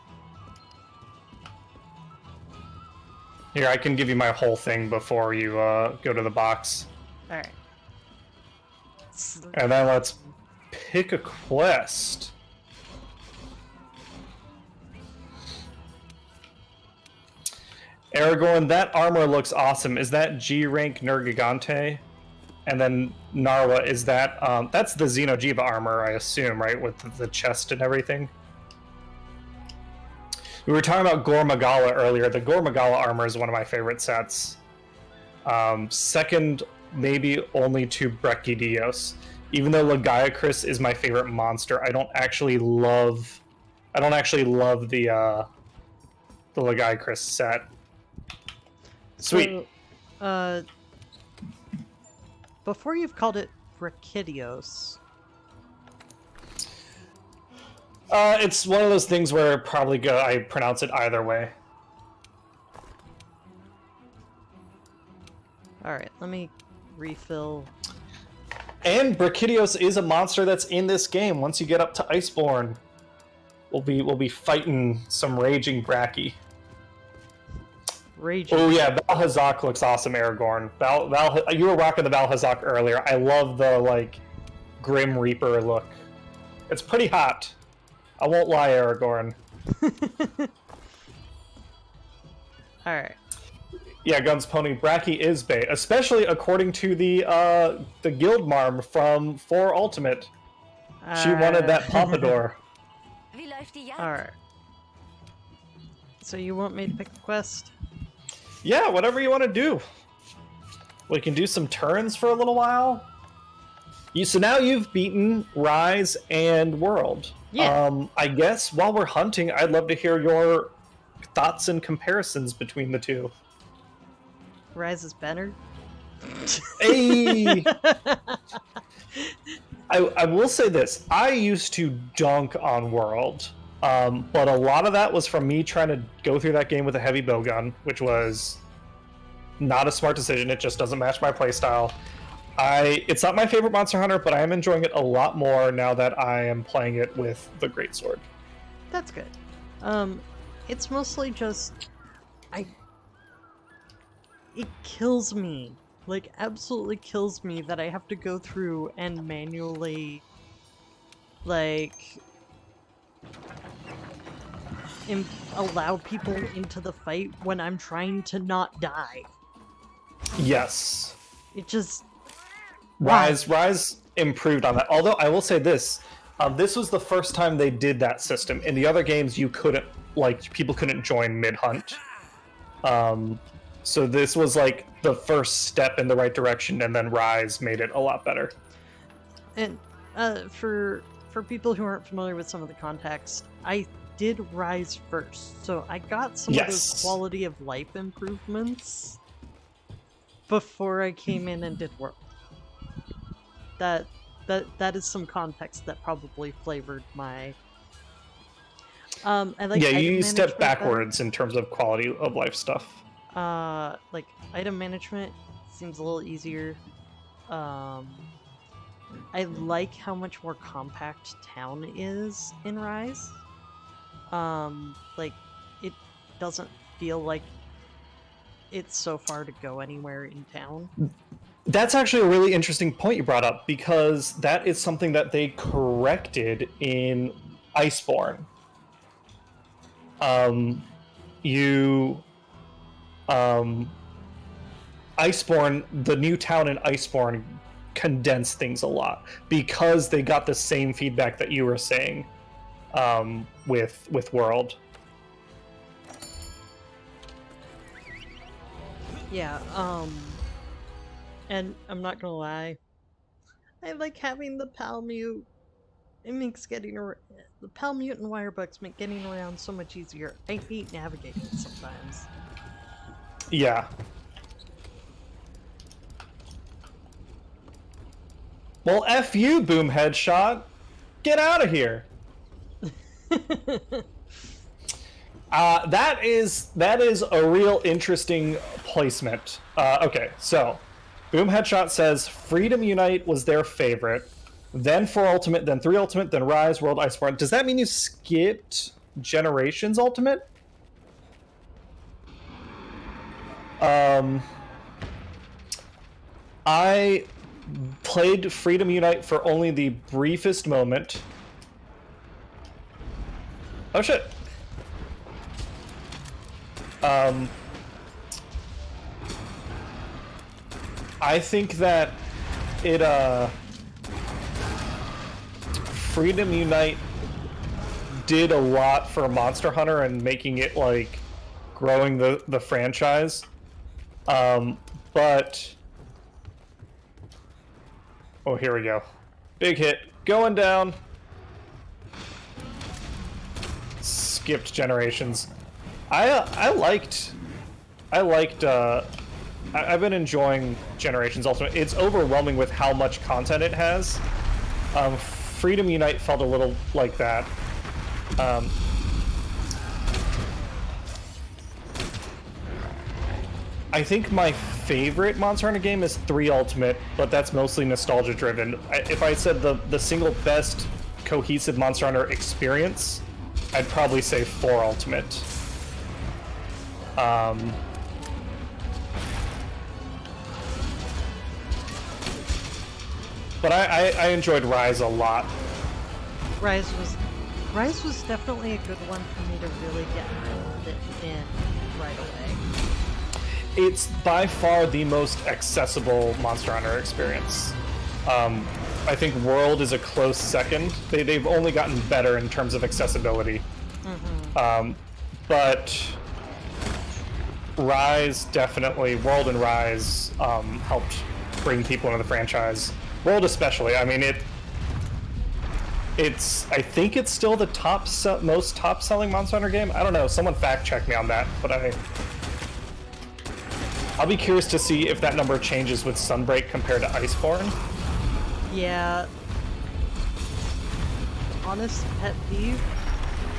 Here, I can give you my whole thing before you go to the box. Alright. And then let's pick a quest. Aragorn, that armor looks awesome. Is that G rank Nergigante? And then Narwa, is that that's the Xeno'jiiva armor, I assume, right? With the chest and everything. We were talking about Gore Magala earlier. The Gore Magala armor is one of my favorite sets. Second, maybe only to Brachydios. Even though Lagiacrus is my favorite monster, I don't actually love the Lagiacrus set. Sweet. So, before you've called it Brachydios. It's one of those things where probably I pronounce it either way. Alright, let me refill. And Brachydios is a monster that's in this game. Once you get up to Iceborne, we'll be fighting some raging Brachy. Raging. Oh yeah, Valhazak looks awesome, Aragorn. You were rocking the Valhazak earlier. I love the like Grim Reaper look. It's pretty hot. I won't lie, Aragorn. Alright. Yeah, Guns Pony, Brachy is bait, especially according to the guild marm from 4 Ultimate. She wanted that pompadour. Wie läuft die Jagd? Alright. So you want me to pick a quest? Yeah, whatever you want to do. We can do some turns for a little while. So now you've beaten Rise and World. Yeah. I guess while we're hunting, I'd love to hear your thoughts and comparisons between the two. Rise is better. Hey! I will say this. I used to dunk on World, but a lot of that was from me trying to go through that game with a heavy bowgun, which was not a smart decision. It just doesn't match my playstyle. It's not my favorite Monster Hunter, but I am enjoying it a lot more now that I am playing it with the Greatsword. That's good. It's mostly just... It kills me. Like, absolutely kills me that I have to go through and manually, like, allow people into the fight when I'm trying to not die. Yes. It just... Rise improved on that. Although I will say this, this was the first time they did that system. In the other games, you couldn't, like, people couldn't join mid-hunt. So this was like the first step in the right direction, and then Rise made it a lot better. And for people who aren't familiar with some of the context, I did Rise first, so I got some of those quality of life improvements before I came in and did World. That is some context that probably flavored my. I like you step backwards in terms of quality of life stuff. Like item management seems a little easier. I like how much more compact town is in Rise. Like it doesn't feel like it's so far to go anywhere in town. That's actually a really interesting point you brought up, because that is something that they corrected in Iceborne. Iceborne, the new town in Iceborne condensed things a lot because they got the same feedback that you were saying with World. Yeah, and I'm not gonna lie, I like having the pal mute. It makes getting around, the pal mute and wirebugs make getting around so much easier. I hate navigating sometimes. Yeah. Well, F you, Boom Headshot. Get out of here. That is a real interesting placement. Okay, so Boom Headshot says Freedom Unite was their favorite, then 4 Ultimate, then 3 Ultimate, then Rise, World, Iceborne. Does that mean you skipped Generations Ultimate? I played Freedom Unite for only the briefest moment. Oh shit. I think that it Freedom Unite did a lot for Monster Hunter and making it like growing the franchise. But oh, here we go. Big hit going down. Skipped Generations. I've been enjoying Generations Ultimate. It's overwhelming with how much content it has. Freedom Unite felt a little like that. I think my favorite Monster Hunter game is 3 Ultimate, but that's mostly nostalgia driven. If I said the single best cohesive Monster Hunter experience, I'd probably say 4 Ultimate. But I enjoyed Rise a lot. Rise was definitely a good one for me to really get in right away. It's by far the most accessible Monster Hunter experience. I think World is a close second. They've only gotten better in terms of accessibility. But Rise definitely, World and Rise helped bring people into the franchise. World especially. I mean, it's. I think it's still the most top-selling Monster Hunter game. I don't know. Someone fact-check me on that. But I'll be curious to see if that number changes with Sunbreak compared to Iceborne. Yeah. Honest pet peeve.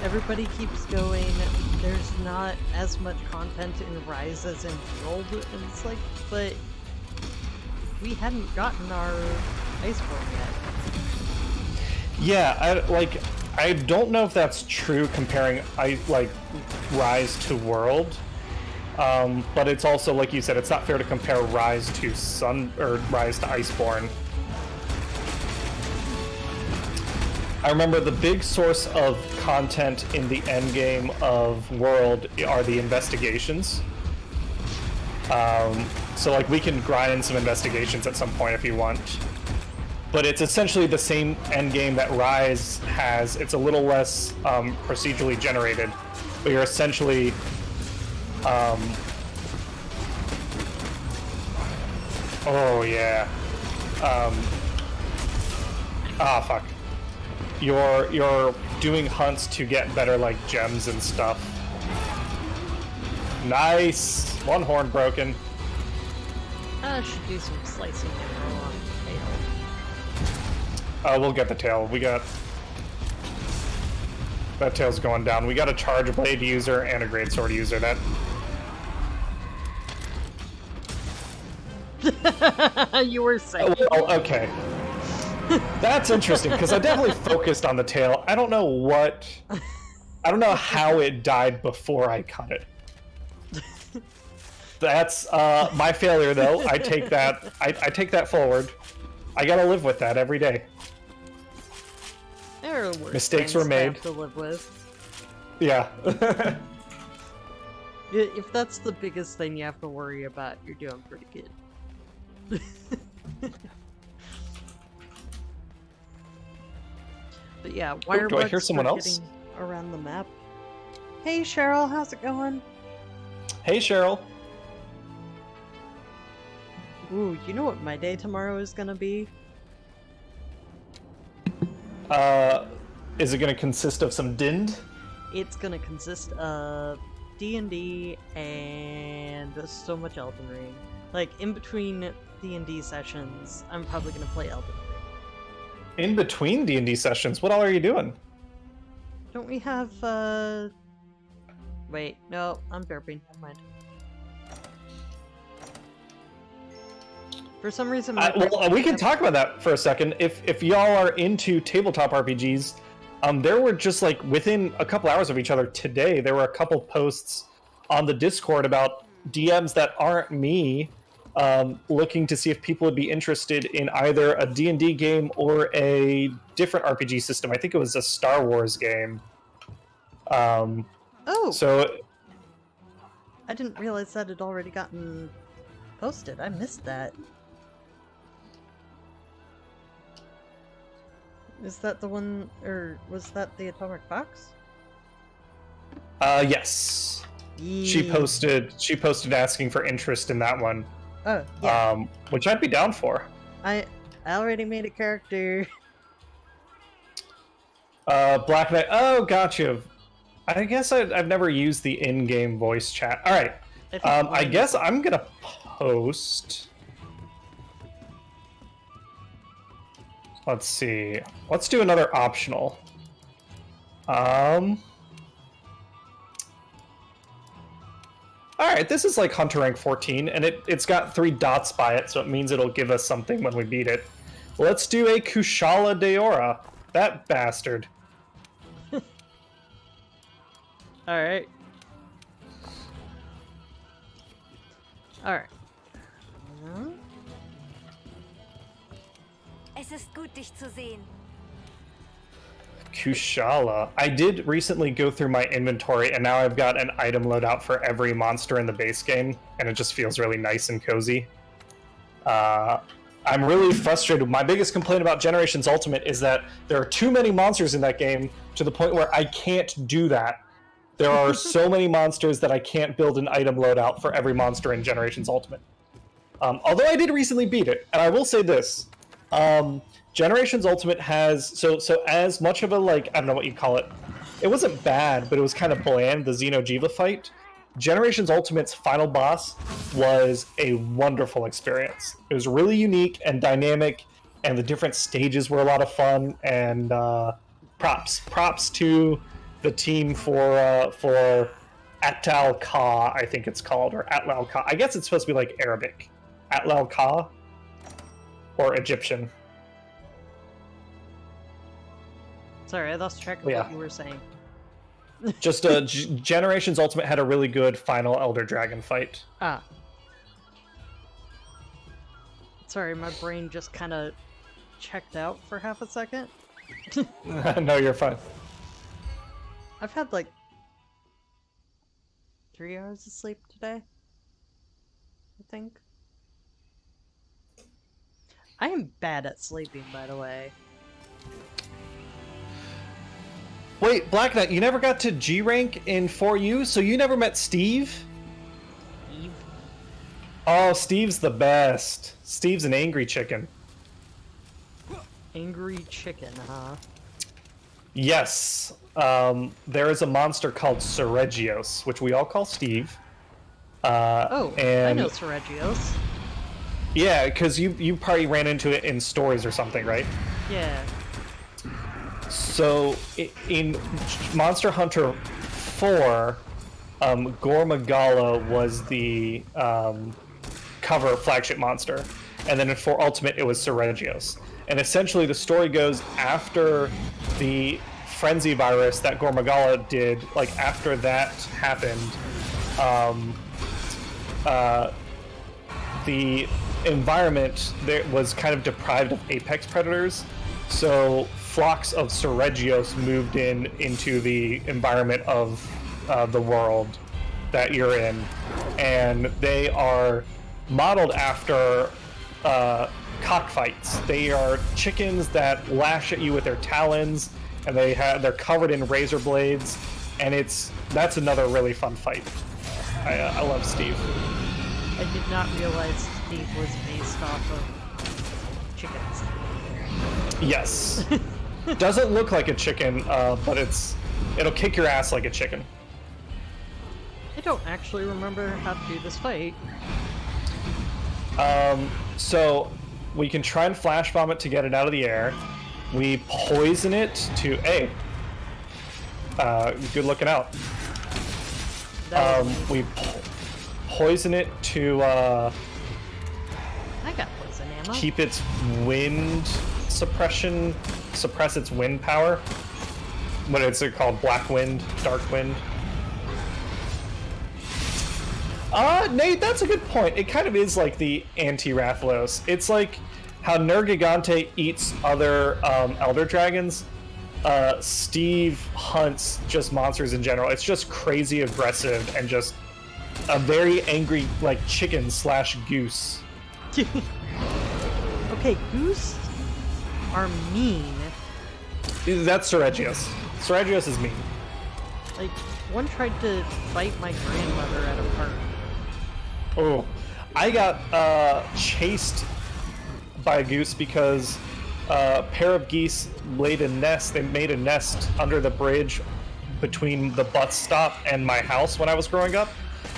Everybody keeps going, there's not as much content in Rise as in World, and it's like, but we hadn't gotten our Iceborne yet. Yeah, I don't know if that's true comparing Rise to World, but it's also, like you said, it's not fair to compare Rise to Rise to Iceborne. I remember the big source of content in the endgame of World are the investigations. So like we can grind some investigations at some point if you want. But it's essentially the same endgame that Rise has. It's a little less procedurally generated, but you're essentially oh yeah. Fuck. You're doing hunts to get better like gems and stuff. Nice! One horn broken. I should do some slicing and roll on the tail. We'll get the tail. That tail's going down. We got a charge blade user and a greatsword user. That You were saying. well, okay. That's interesting because I definitely focused on the tail. I don't know how it died before I cut it. That's my failure, though. I take that. I take that forward. I gotta live with that every day. There are worse Mistakes were made. to live with. Yeah. If that's the biggest thing you have to worry about, you're doing pretty good. But yeah, wire do I hear bugs someone are else? getting around the map. Hey Cheryl, how's it going? Hey, Cheryl. Ooh, you know what my day tomorrow is gonna be? Is it gonna consist of some dind? It's gonna consist of D&D and so much Elden Ring. Like, in between D&D sessions, I'm probably gonna play Elden Ring. In between D&D sessions, what all are you doing? Don't we have, Wait, no, I'm burping. Never mind. For some reason, well, we can talk about that for a second. If y'all are into tabletop RPGs, there were just like within a couple hours of each other today, there were a couple posts on the Discord about DMs that aren't me, looking to see if people would be interested in either a D&D game or a different RPG system. I think it was a Star Wars game. So I didn't realize that had already gotten posted. I missed that. Is that the one, or was that the Atomic Box? Yes. She posted asking for interest in that one. Oh, yeah. Which I'd be down for. I already made a character. Black Knight. Oh, gotcha. I guess I've never used the in-game voice chat. All right. I guess I'm gonna post. Let's see. Let's do another optional. Alright, this is like Hunter rank 14, and it's got 3 dots by it, so it means it'll give us something when we beat it. Let's do a Kushala Daora. That bastard. Alright. Alright. Es ist gut, dich zu sehen. Kushala. I did recently go through my inventory, and now I've got an item loadout for every monster in the base game, and it just feels really nice and cozy. I'm really frustrated. My biggest complaint about Generations Ultimate is that there are too many monsters in that game to the point where I can't do that. There are so many monsters that I can't build an item loadout for every monster in Generations Ultimate. Although I did recently beat it, and I will say this. Generations Ultimate has so as much of a, like, I don't know what you call it. It wasn't bad, but it was kind of bland, the Xeno'jiva fight. Generations Ultimate's final boss was a wonderful experience. It was really unique and dynamic, and the different stages were a lot of fun, and props to the team for Atal Ka, I think it's called, or Atlal Ka. I guess it's supposed to be like Arabic. Atlal Ka? Or Egyptian. Sorry, I lost track of what you were saying. Just Generations Ultimate had a really good final Elder Dragon fight. Ah. Sorry, my brain just kind of checked out for half a second. No, you're fine. I've had like 3 hours of sleep today, I think. I am bad at sleeping, by the way. Wait, Black Knight, you never got to G rank in 4U, so you never met Steve? Steve? Oh, Steve's the best. Steve's an angry chicken. Angry chicken, huh? Yes. There is a monster called Seregios, which we all call Steve. I and know Seregios. Yeah, because you probably ran into it in stories or something, right? Yeah. So, in Monster Hunter 4, Gormagala was the cover flagship monster. And then in 4 Ultimate, it was Seregios. And essentially, the story goes after the frenzy virus that Gormagala did, like, after that happened, the environment there was kind of deprived of apex predators, so flocks of Seregios moved into the environment of the world that you're in, and they are modeled after cockfights. They are chickens that lash at you with their talons, and they're covered in razor blades, and that's another really fun fight. I love Steve. I did not realize Steve was based off of chickens. Yes. Doesn't look like a chicken, but it'll kick your ass like a chicken. I don't actually remember how to do this fight. So we can try and flash bomb it to get it out of the air. We poison it to good looking out. That was We poison it to I got poison ammo. keep its wind suppress its wind power. What is it called? Black wind, dark wind. Nate, that's a good point. It kind of is like the anti-Rathalos. It's like how Nergigante eats other Elder Dragons. Steve hunts just monsters in general. It's just crazy aggressive and just a very angry, like, chicken / goose. Okay, goose are mean. That's Seregios. Seregios is mean. Like, one tried to bite my grandmother at a park. Oh, I got chased by a goose because a pair of geese laid a nest. They made a nest under the bridge between the bus stop and my house when I was growing up,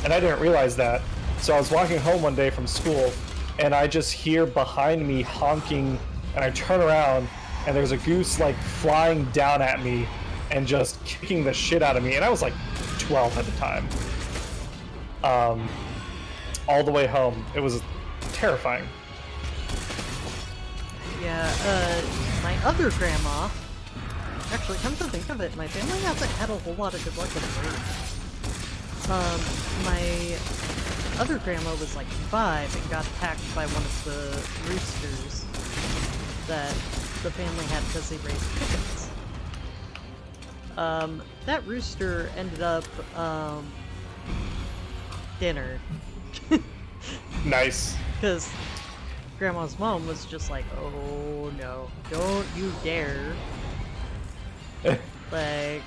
and I didn't realize that. So I was walking home one day from school, and I just hear behind me honking, and I turn around, and there's a goose like flying down at me and just kicking the shit out of me, and I was like 12 at the time. All the way home. It was terrifying. Yeah, my other grandma... Actually, come to think of it, my family hasn't had a whole lot of good luck with birds. My other grandma was like 5 and got attacked by one of the roosters that the family had because they raised chickens. That rooster ended up, dinner. Nice. Because Grandma's mom was just like, oh no, don't you dare. Like,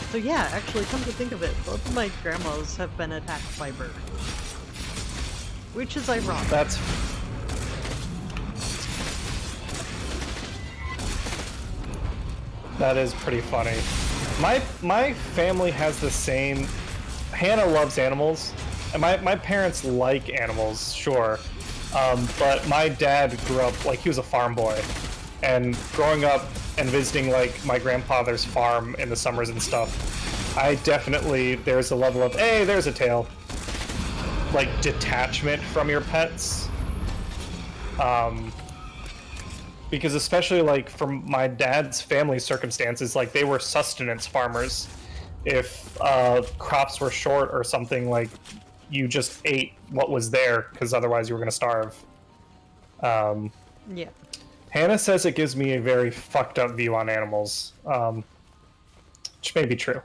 so yeah, actually, come to think of it, both of my grandmas have been attacked by birds. Which is ironic. That is pretty funny. My family has the same... Hannah loves animals, and my parents like animals, sure. But my dad grew up, like, he was a farm boy. And growing up and visiting, like, my grandfather's farm in the summers and stuff, I definitely, there's a level of, hey, there's a tail. Like, detachment from your pets. Because especially, like, from my dad's family circumstances, like, they were sustenance farmers. If crops were short or something, like, you just ate what was there, because otherwise you were going to starve. Yeah. Hannah says it gives me a very fucked up view on animals, which may be true.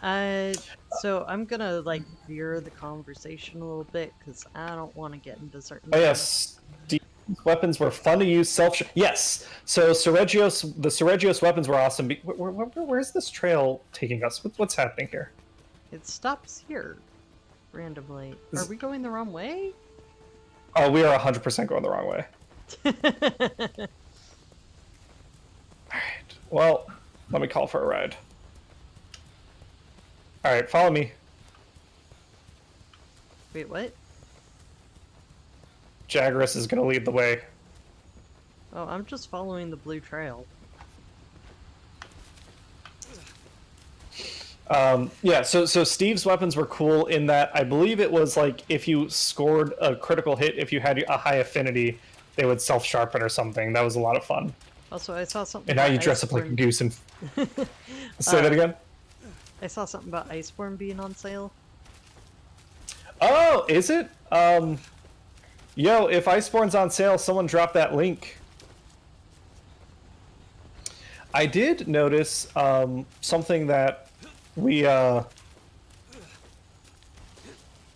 So I'm gonna, like, veer the conversation a little bit, because I don't want to get into certain... Oh yes, weapons were fun to use. Yes. So the Seregios weapons were awesome. Where's this trail taking us? What's happening here? It stops here, randomly. Are we going the wrong way? Oh, we are 100% going the wrong way. Alright, well, let me call for a ride. Alright, follow me. Wait, what? Jagras is going to lead the way. Oh, I'm just following the blue trail. Yeah, so Steve's weapons were cool in that I believe it was like if you scored a critical hit, if you had a high affinity, they would self-sharpen or something. That was a lot of fun. Also, I saw something. And now you dress up like a goose and... Say that again? I saw something about Iceborne being on sale. Oh, is it? Yo, if Iceborne's on sale, someone drop that link. I did notice something that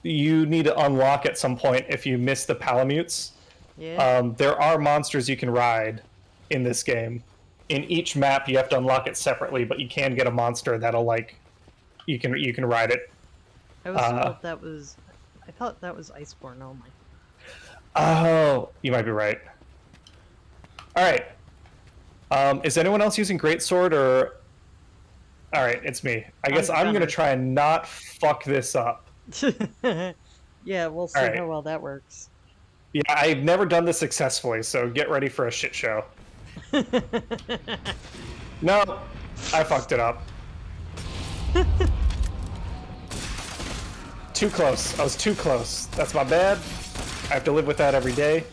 you need to unlock at some point if you miss the Palamutes. Yeah. There are monsters you can ride in this game. In each map, you have to unlock it separately, but you can get a monster that'll, like, you can ride it. I thought that was Iceborne only. Oh, you might be right. All right. Is anyone else using Greatsword or? All right, it's me. I guess I'm gonna try and not fuck this up. Yeah, we'll see how well that works. Yeah, I've never done this successfully, so get ready for a shit show. No, I fucked it up. Too close. I was too close. That's my bad. I have to live with that every day.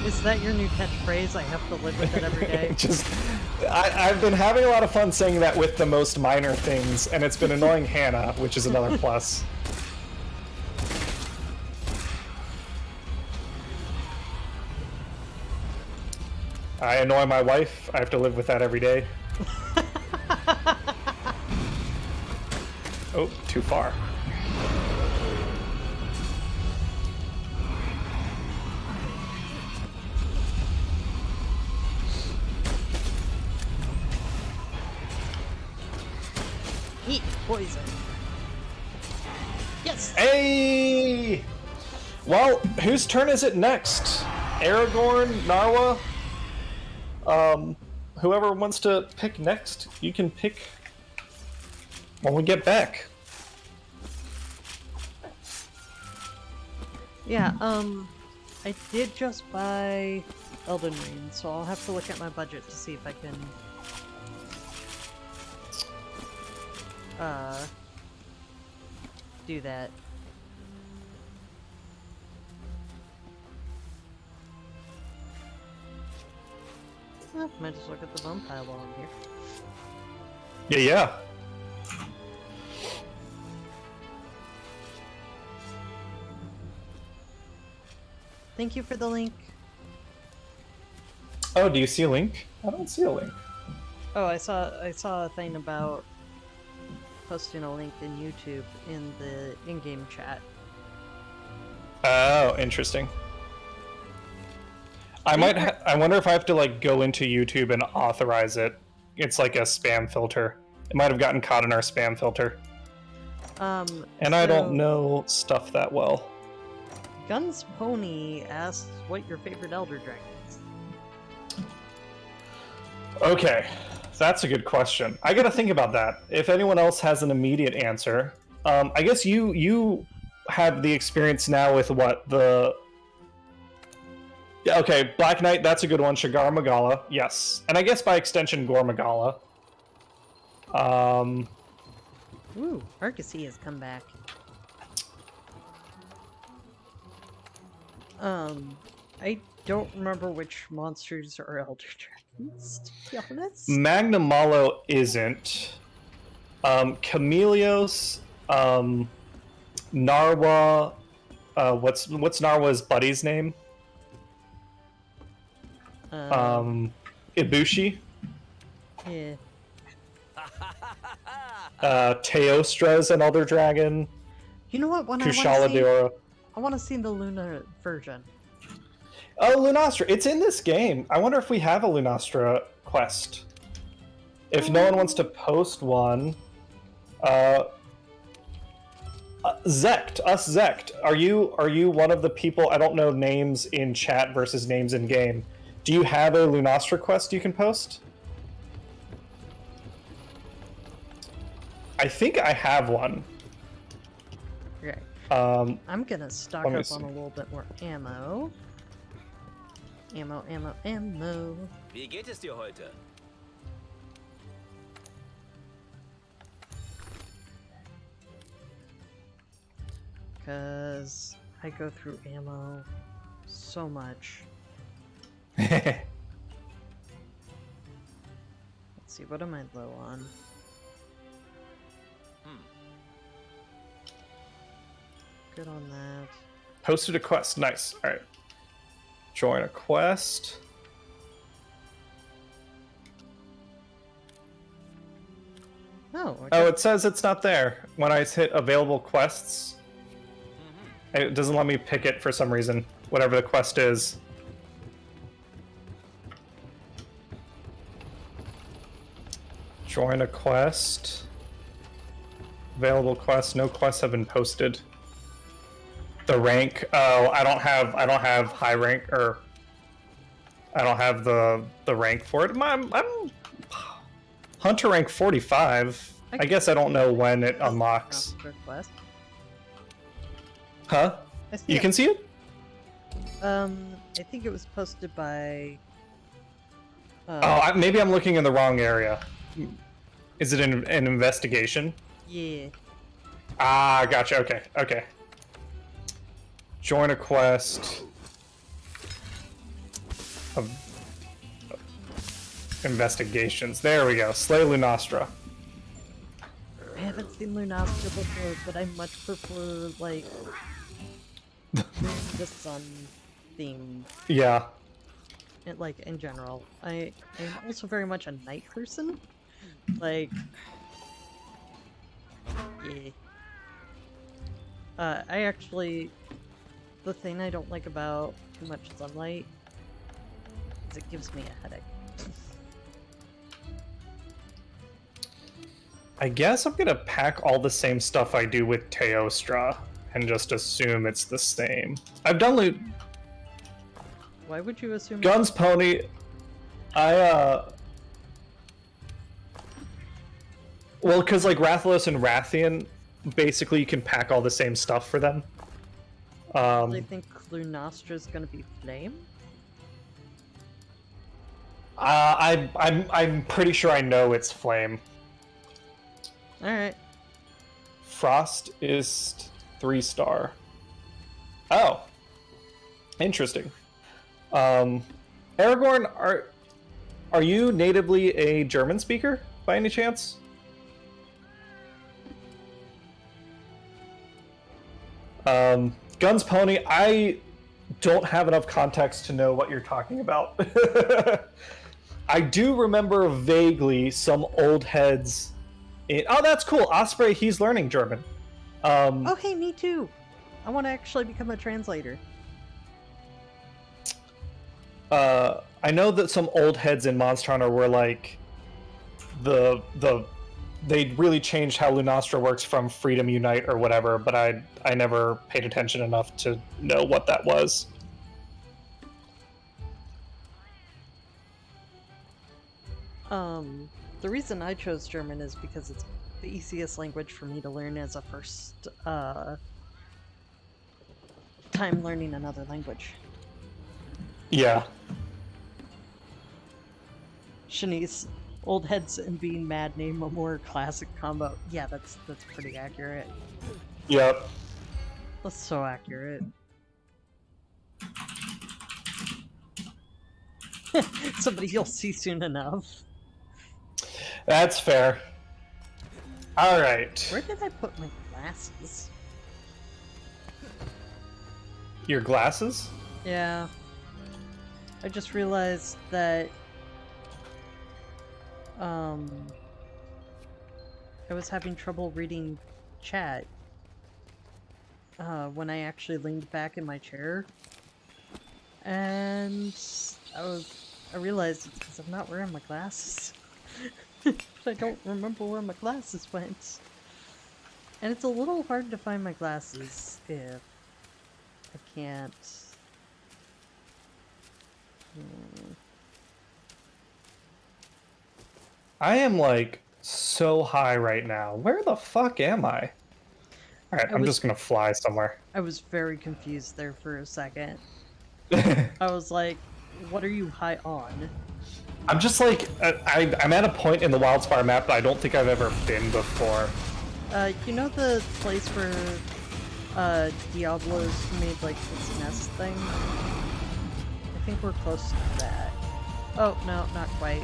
Is that your new catchphrase? I have to live with it every day. I've been having a lot of fun saying that with the most minor things, and it's been annoying Hannah, which is another plus. I annoy my wife. I have to live with that every day. Oh, too far. Eat poison. Yes! Hey! Well, whose turn is it next? Aragorn, Narwa? Whoever wants to pick next, you can pick when we get back. Yeah, I did just buy Elden Ring, so I'll have to look at my budget to see if I can do that. Well, might just look at the bone pile while I'm here. Yeah. Thank you for the link. Oh, do you see a link? I don't see a link. Oh, I saw a thing about posting a link in YouTube in the in-game chat. Oh, interesting. I wonder if I have to like go into YouTube and authorize it. It's like a spam filter. It might have gotten caught in our spam filter. And I don't know stuff that well. Guns Pony asks what your favorite Elder Dragon is. Okay, that's a good question. I gotta think about that. If anyone else has an immediate answer, I guess you have the experience now with what the. Yeah, okay, Black Knight, that's a good one. Shigar Magala, yes, and I guess by extension Gore Magala. Ooh, Arcasy has come back. I don't remember which monsters are Elder Dragons, to be honest. Magnamalo isn't. Chameleos, Narwa, what's Narwa's buddy's name? Ibushi. Yeah. Teostra's an Elder Dragon. You know what? When Kushala Daora. I want to see the Luna version. Oh, Lunastra. It's in this game. I wonder if we have a Lunastra quest. If no one wants to post one, Zect. Are you one of the people? I don't know names in chat versus names in game. Do you have a Lunastra quest you can post? I think I have one. Okay. I'm gonna stock let me up see. on a little bit more ammo. Ammo. Wie geht es dir heute? Because I go through ammo so much. Let's see, what am I low on? Good on that. Posted a quest. Nice. All right. Join a quest. Oh, okay. Oh, it says it's not there. When I hit available quests, it doesn't let me pick it for some reason. Whatever the quest is. Join a quest. Available quests. No quests have been posted. The rank. Oh, I don't have high rank, or I don't have the rank for it. I'm Hunter rank 45. I guess I don't know when it unlocks. Request. Huh? I see You it. can see it? I think it was posted by... Maybe I'm looking in the wrong area. Is it an investigation? Yeah. Ah, gotcha. Okay, okay. Join a quest of investigations. There we go. Slay Lunastra. I haven't seen Lunastra before, but I much prefer, like, the sun theme. Yeah. And, like, in general. I am also very much a night person. Like... Yeah. I actually... The thing I don't like about too much sunlight is it gives me a headache. I guess I'm gonna pack all the same stuff I do with Teostra and just assume it's the same. I've done loot. Why would you assume... Guns Pony. Well, because like Rathalos and Rathian, basically you can pack all the same stuff for them. I think Lunastra's gonna be flame? I'm pretty sure I know it's flame. Alright. Frost is 3-star. Oh, interesting. Aragorn, are you natively a German speaker by any chance? Guns Pony, I don't have enough context to know what you're talking about. I do remember vaguely some old heads. Oh, that's cool. Osprey, he's learning German. Oh, hey, me too. I want to actually become a translator. I know that some old heads in Monster Hunter were like they really changed how Lunastra works from Freedom Unite or whatever, but I never paid attention enough to know what that was. The reason I chose German is because it's the easiest language for me to learn as a first time learning another language. Yeah. Shanice, old heads and being mad name a more classic combo. Yeah, that's pretty accurate. Yep. That's so accurate. Somebody you'll see soon enough. That's fair. Alright. Where did I put my glasses? Your glasses? Yeah. I just realized that I was having trouble reading chat when I actually leaned back in my chair, and I realized it's because I'm not wearing my glasses. But I don't remember where my glasses went, and it's a little hard to find my glasses if I can't. I am like so high right now. Where the fuck am I? Alright, I'm just gonna fly somewhere. I was very confused there for a second. I was like, what are you high on? I'm just like, I'm at a point in the Wildspire map that I don't think I've ever been before. You know the place where Diablo's made like this nest thing? I think we're close to that. Oh, no, not quite.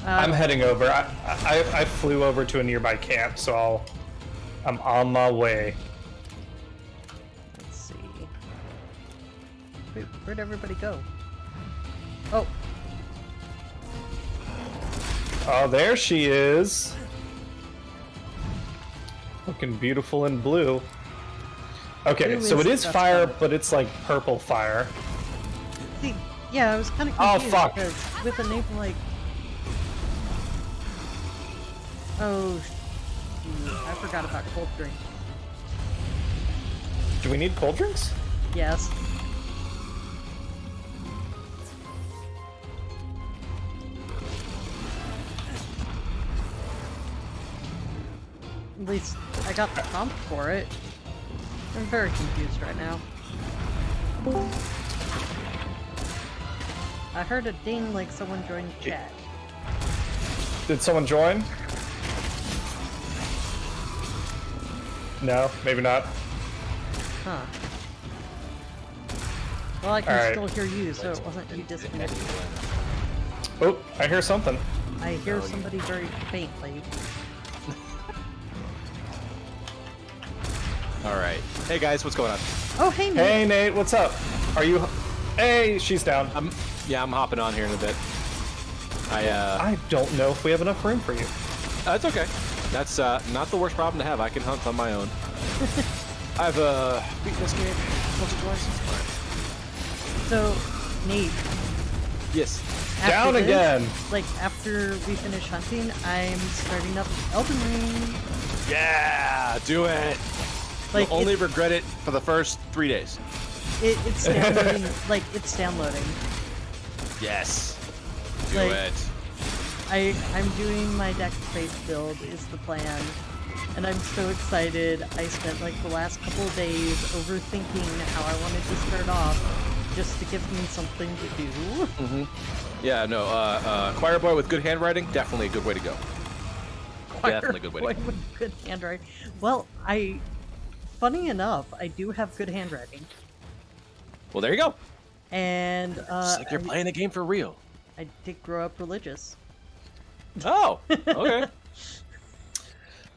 I'm heading over. I flew over to a nearby camp, so I'm on my way. Let's see. Wait, where'd everybody go? Oh. Oh, there she is. Looking beautiful in blue. Okay, Blue so it is that's fire, fine. but it's like purple fire. See, yeah, I was kind of Oh, confused fuck. because with a name like... Oh, I forgot about cold drink. Do we need cold drinks? Yes. At least I got the prompt for it. I'm very confused right now. I heard a ding like someone joined the chat. Did someone join? No, maybe not. Huh. Well, I can Alright. still hear you, so it wasn't you disconnected. Oh, I hear something. I hear somebody very faintly. Alright. Hey guys, what's going on? Oh, hey, Nate. Hey, Nate, what's up? Are you... Hey, she's down. I'm hopping on here in a bit. I don't know if we have enough room for you. That's okay. That's not the worst problem to have. I can hunt on my own. I've beaten this game once or twice. So, Nate, Yes. after Down this, again. Like, after we finish hunting, I'm starting up Elden Ring. Yeah, do it. Like, You'll only regret it for the first 3 days. it's downloading. Like, it's downloading. Yes. Do Like- it. I'm doing my deck-based build is the plan, and I'm so excited. I spent like the last couple of days overthinking how I wanted to start off, just to give me something to do. Yeah, no, choir boy with good handwriting, definitely a good way to go. Definitely a good way to go. With good handwriting. Well, funny enough, I do have good handwriting, Well, there you go. and It's like you're playing the game for real. I did grow up religious. Oh, okay.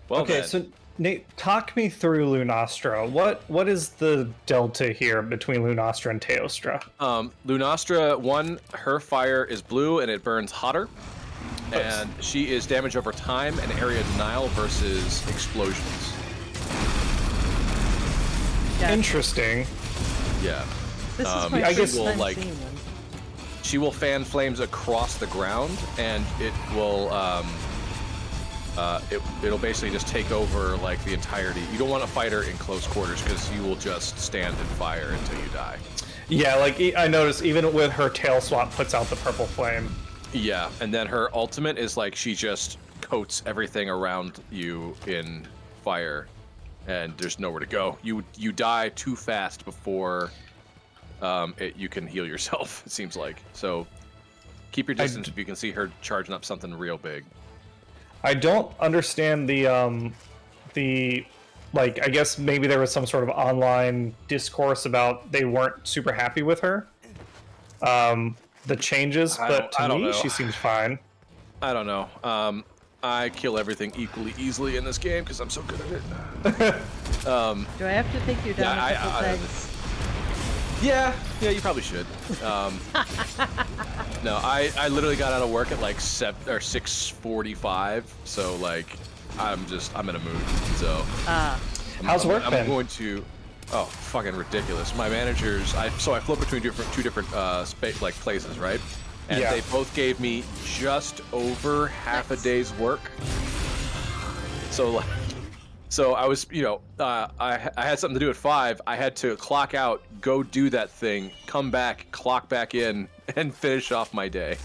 Well, Okay, then. so Nate, talk me through Lunastra. What is the delta here between Lunastra and Teostra? Lunastra, one, her fire is blue and it burns hotter. And she is damage over time and area denial versus explosions. Yeah, Interesting. Yeah. this is I my guess- first time like- seeing them. She will fan flames across the ground, and it will it'll basically just take over like the entirety. You don't want to fight her in close quarters because you will just stand in fire until you die. Yeah, like I noticed even with her tail swap puts out the purple flame. Yeah, and then her ultimate is like she just coats everything around you in fire, and there's nowhere to go. You die too fast before you can heal yourself. It seems like so. Keep your distance if you can see her charging up something real big. I don't understand the like I guess maybe there was some sort of online discourse about they weren't super happy with her. The changes, but I to don't me know. she seems fine. I don't know. I kill everything equally easily in this game because I'm so good at it. Do I have to take you down Yeah, a couple I- pegs? Yeah, you probably should. No, I literally got out of work at like 6:45, so like I'm in a mood. So How's work I'm been? going to. Oh, fucking ridiculous! My managers, I float between two different places, right? And Yeah. they both gave me just over half a day's work. So I was, I had something to do at 5. I had to clock out, go do that thing, come back, clock back in, and finish off my day.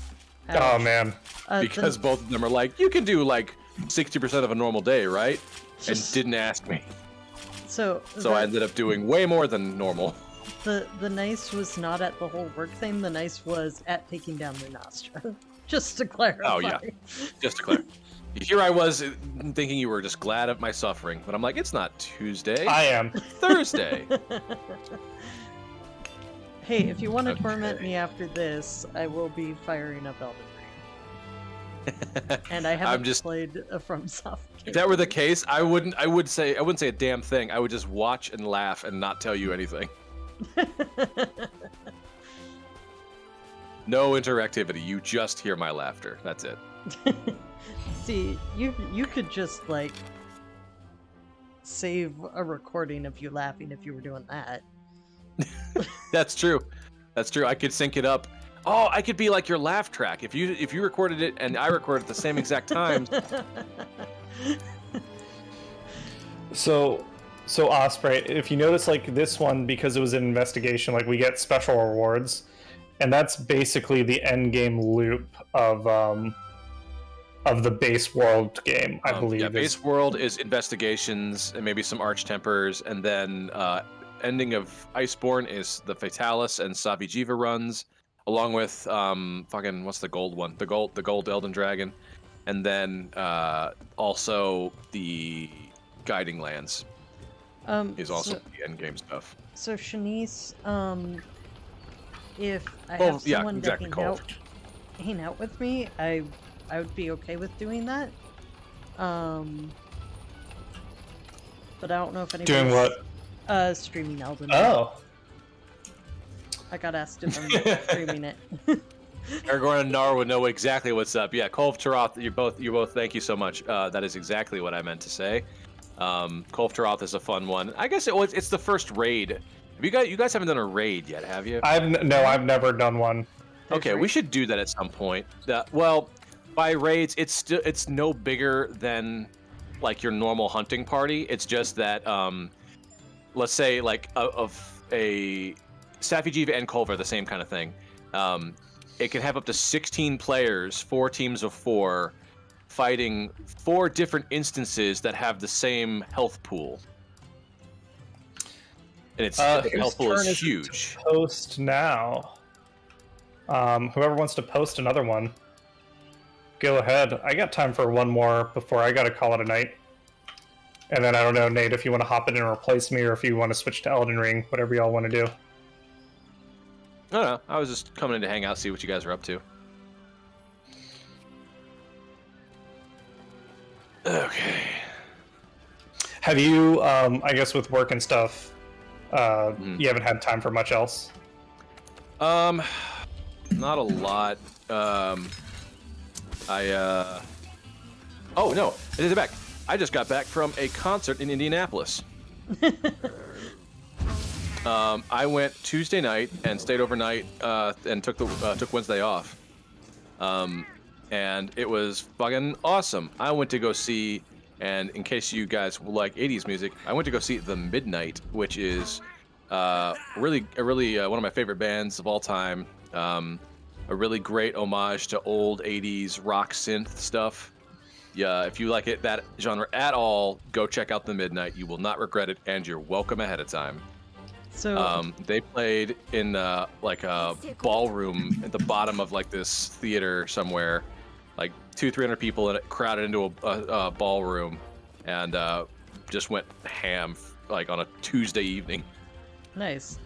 Oh man. Because both of them are like, you can do like 60% of a normal day, right? And didn't ask me. So I ended up doing way more than normal. the nice was not at the whole work thing. The nice was at taking down their nostril. Just to clarify. Oh, yeah. Just to clarify. Here I was thinking you were just glad of my suffering, but I'm like, it's not Tuesday. I am. Thursday. Hey, if you want to Okay. torment me after this, I will be firing up Elden Ring. And I haven't just- played a FromSoft If game. that were the case, I wouldn't say a damn thing. I would just watch and laugh and not tell you anything. No interactivity. You just hear my laughter. That's it. See, you could just like save a recording of you laughing if you were doing that. That's true. That's true. I could sync it up. Oh, I could be like your laugh track. If you recorded it and I recorded at the same exact time. So Osprey, if you notice like this one, because it was an investigation, like we get special rewards, and that's basically the end game loop of the base world game, I believe. Yeah, is- base world is investigations and maybe some arch tempers, and then ending of Iceborne is the Fatalis and Savijiva runs, along with fucking what's the gold one? The gold Elden Dragon, and then also the Guiding Lands is also the end game stuff. So Shanice, if I Well, have yeah, someone exactly, to hang out with me, I would be okay with doing that. But I don't know if anybody's Doing what? Streaming Elden. Oh. I got asked if I'm streaming it. Aragorn and Nar would know exactly what's up. Yeah, Kolv Taroth, you both. Thank you so much. That is exactly what I meant to say. Kolv Taroth is a fun one. I guess it's the first raid. You guys haven't done a raid yet, have you? I've never done one. Okay, we should do that at some point. Well, by raids, it's no bigger than like your normal hunting party. It's just that let's say like of a Safijiva and Kolv are the same kind of thing. It can have up to 16 players, 4 teams of 4, fighting 4 different instances that have the same health pool. And the health pool is huge. Post now. Whoever wants to post another one, go ahead. I got time for one more before I gotta call it a night. And then I don't know, Nate, if you want to hop in and replace me, or if you want to switch to Elden Ring, whatever y'all want to do. I don't know. I was just coming in to hang out, see what you guys are up to. Okay. Have you, I guess with work and stuff, you haven't had time for much else? Not a lot. Oh no, it is back. I just got back from a concert in Indianapolis. I went Tuesday night and stayed overnight and took Wednesday off. And it was fucking awesome. I went to go see, and in case you guys like 80s music, I went to go see The Midnight, which is really one of my favorite bands of all time. A really great homage to old 80s rock synth stuff. Yeah, if you like that genre at all, go check out The Midnight. You will not regret it, and you're welcome ahead of time. So they played in like a ballroom at the bottom of like this theater somewhere, like 200-300 people in it, crowded into a ballroom, and just went ham like on a Tuesday evening. nice.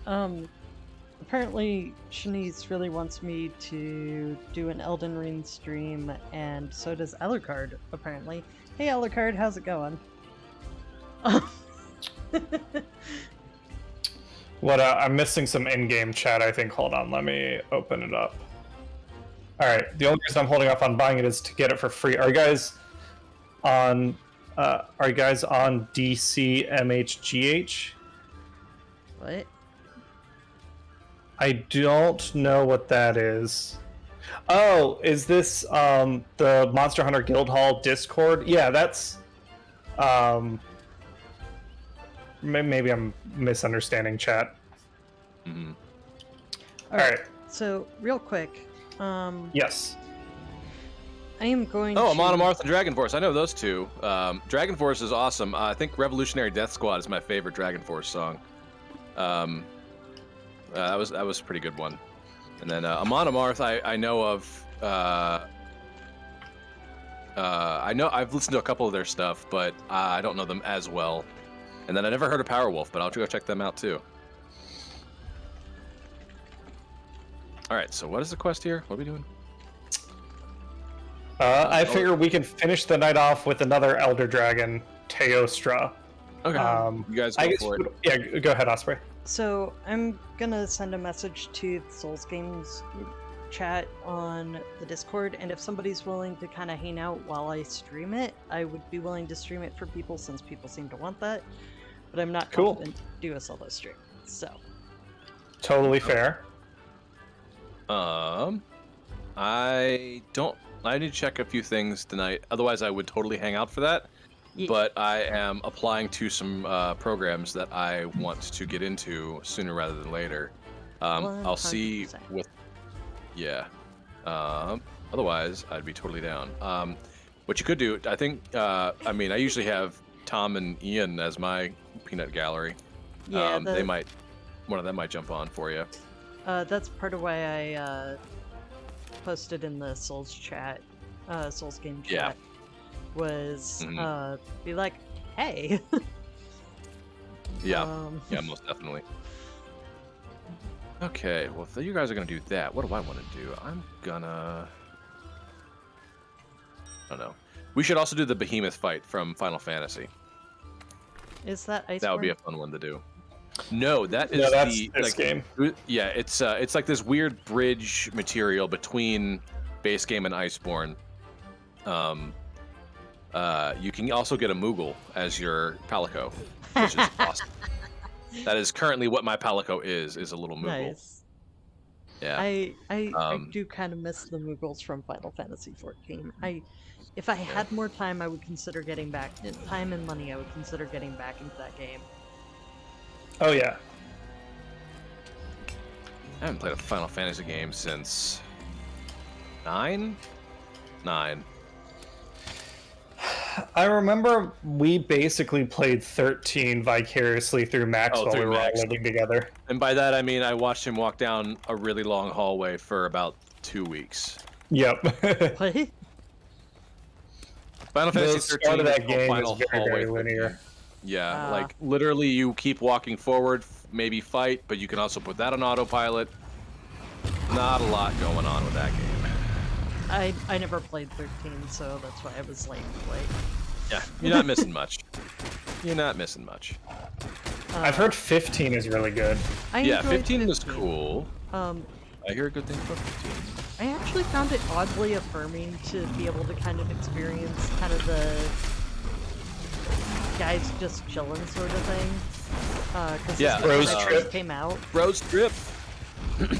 Apparently Shanice really wants me to do an Elden Ring stream, and so does Alucard, apparently. Hey Alucard, how's it going? What? I'm missing some in-game chat, I think. Hold on, let me open it up. Alright, the only reason I'm holding off on buying it is to get it for free. Are you guys on DC MHGH? What? I don't know what that is. Oh, is this the Monster Hunter Guildhall Discord? Yeah, that's maybe I'm misunderstanding chat. Mm-hmm. All right. So real quick, Yes. I am going Oh, to... Amon Amarth and Dragon Force. I know those two. Dragon Force is awesome. I think Revolutionary Death Squad is my favorite Dragon Force song. That was a pretty good one. And then Amon Amarth, I know of. I know I've listened to a couple of their stuff, but I don't know them as well. And then I never heard of Powerwolf, but I'll go check them out too. All right, so what is the quest here? What are we doing? I figure we can finish the night off with another Elder Dragon, Teostra. Okay, you guys go for it. Yeah, go ahead, Osprey. So I'm gonna send a message to the Souls Games chat on the Discord, and if somebody's willing to kind of hang out while I stream it, I would be willing to stream it for people since people seem to want that. But I'm not confident to do a solo stream. So Totally fair. I need to check a few things tonight. Otherwise, I would totally hang out for that. Yeah. But I am applying to some programs that I want to get into sooner rather than later. I'll see 100%. with... Yeah. Otherwise, I'd be totally down. What you could do, I think, I mean, I usually have Tom and Ian as my peanut gallery. Yeah, one of them might jump on for you. that's part of why I posted in the Souls chat, Souls game chat, was be like, hey. Yeah, yeah, most definitely. Okay, well, if you guys are gonna do that, what do I want to do? I'm gonna... I don't know. We should also do the behemoth fight from Final Fantasy. Is that Iceborne? That would be a fun one to do. No, that's this game. Yeah, it's like this weird bridge material between base game and Iceborne. You can also get a Moogle as your Palico, which is awesome. That is currently what my Palico is a little Moogle. Nice. Yeah. I do kind of miss the Moogles from Final Fantasy XIV. If I had more time, I would consider getting back. Time and money, I would consider getting back into that game. Oh yeah. I haven't played a Final Fantasy game since 9. I remember we basically played 13 vicariously through Max while we were all living together. And by that I mean I watched him walk down a really long hallway for about 2 weeks. Yep. What? Final Fantasy 13 start of that game final is very, very hallway linear. thing. Yeah, like literally you keep walking forward, maybe fight, but you can also put that on autopilot. Not a lot going on with that game. I never played 13, so that's why I was late to play. Yeah, you're not missing much. You're not missing much. I've heard 15 is really good. Yeah, 15 was cool. I hear good things about 15. I actually found it oddly affirming to be able to kind of experience kind of the guys just chilling sort of thing. Because Bros Trip came out. Bros Trip.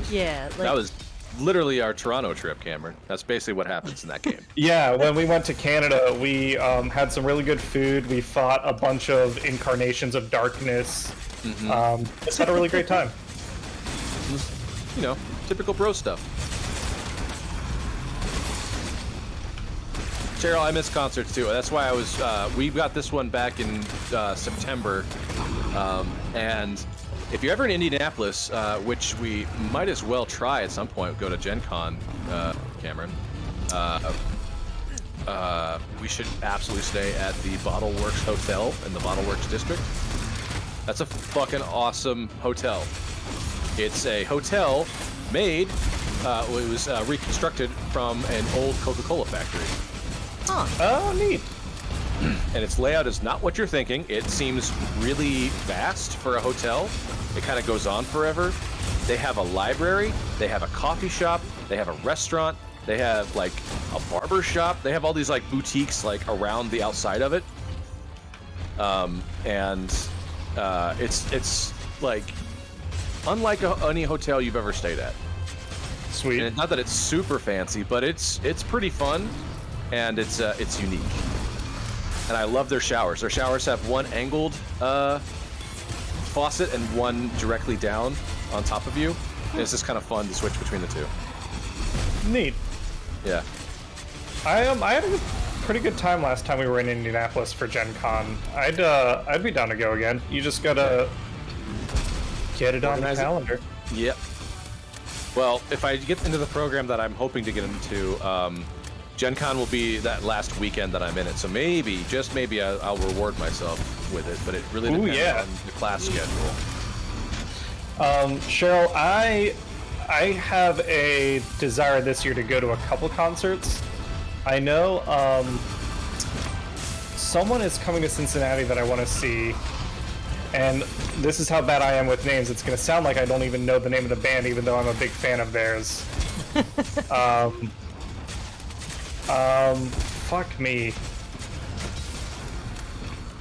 Yeah, like, That was literally our Toronto trip, Cameron. That's basically what happens in that game. Yeah, when we went to Canada, we had some really good food. We fought a bunch of incarnations of darkness. Just had a really great time. You know, typical bro stuff. Cheryl, I miss concerts too. That's why I was. We got this one back in September, and if you're ever in Indianapolis, which we might as well try at some point, go to Gen Con, Cameron. We should absolutely stay at the Bottle Works Hotel in the Bottle Works district. That's a fucking awesome hotel. It's a hotel made. It was reconstructed from an old Coca-Cola factory. huh. Oh, neat. And its layout is not what you're thinking. It seems really vast for a hotel. It kind of goes on forever. They have a library, they have a coffee shop, they have a restaurant, they have like a barber shop. They have all these like boutiques like around the outside of it. It's like unlike any hotel you've ever stayed at. Sweet. And it's not that it's super fancy, but it's pretty fun, and it's unique. And I love their showers. Their showers have one angled faucet and one directly down on top of you. And it's just kind of fun to switch between the two. Neat. Yeah. I had a pretty good time last time we were in Indianapolis for Gen Con. I'd be down to go again. You just gotta get it on the calendar. Yep. Well, if I get into the program that I'm hoping to get into, Gen Con will be that last weekend that I'm in it. So maybe, just maybe, I'll reward myself with it. But it really depends on the class schedule. Cheryl, I have a desire this year to go to a couple concerts. I know someone is coming to Cincinnati that I want to see, and this is how bad I am with names. It's going to sound like I don't even know the name of the band, even though I'm a big fan of theirs. Fuck me.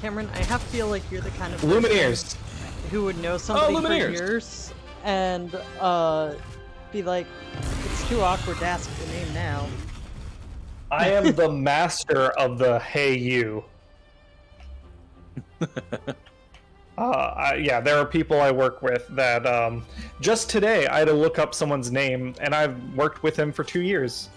Cameron, I have to feel like you're the kind of Lumineers. who would know somebody for Lumineers. years and be like, it's too awkward to ask the name now. I am the master of the hey you. Yeah, there are people I work with that just today I had to look up someone's name, and I've worked with him for 2 years.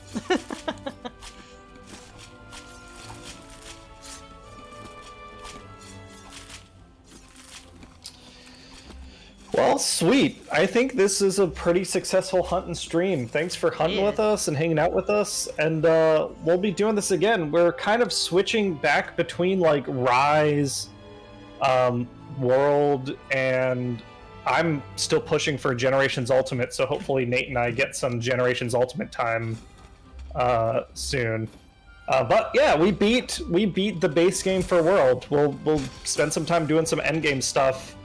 Well, sweet. I think this is a pretty successful hunt and stream. Thanks for hunting with us and hanging out with us, and we'll be doing this again. We're kind of switching back between like Rise, World, and I'm still pushing for Generations Ultimate. So hopefully Nate and I get some Generations Ultimate time soon. But yeah, we beat the base game for World. We'll spend some time doing some endgame stuff.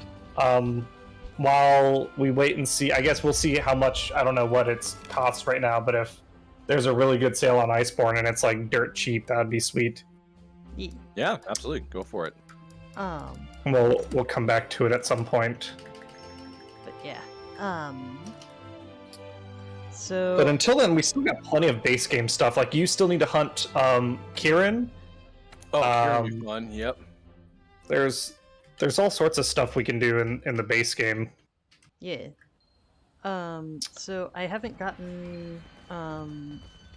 While we wait and see, I guess we'll see how much, I don't know what it costs right now, but if there's a really good sale on Iceborne and it's like dirt cheap, that'd be sweet. Yeah, absolutely. Go for it. We'll come back to it at some point. But yeah. So. But until then, we still got plenty of base game stuff. Like you still need to hunt Kieran. Oh, Kieran would be fun. Yep. There's all sorts of stuff we can do in the base game. Yeah. So I haven't gotten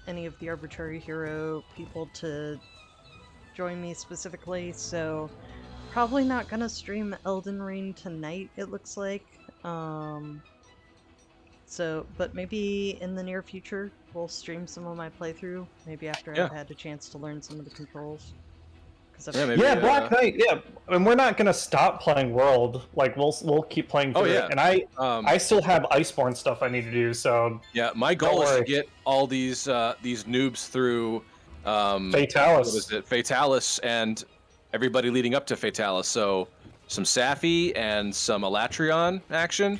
any of the Arbitrary Hero people to join me specifically, so probably not gonna stream Elden Ring tonight, it looks like. But maybe in the near future we'll stream some of my playthrough, maybe after I've had a chance to learn some of the controls. Black Knight. Yeah, and we're not gonna stop playing World. Like we'll keep playing through it. And I still have Iceborne stuff I need to do. So yeah, my goal is to get all these noobs through Fatalis. What is it? Fatalis and everybody leading up to Fatalis. So some Safi and some Elatrion action.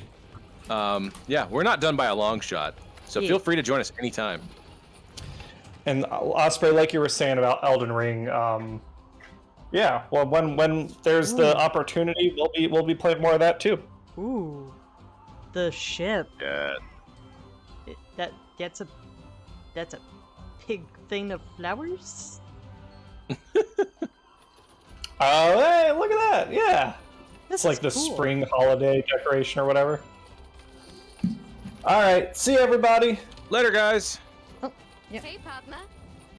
Yeah, we're not done by a long shot. So feel free to join us anytime. And Osprey, like you were saying about Elden Ring. Yeah, well, when there's the opportunity, we'll be playing more of that too. Ooh, the ship. Yeah. That's a pig thing of flowers. Hey, look at that! Yeah, it's like the cool. spring holiday decoration or whatever. All right, see you, everybody. Later, guys. Oh, yeah. Hey, Partner.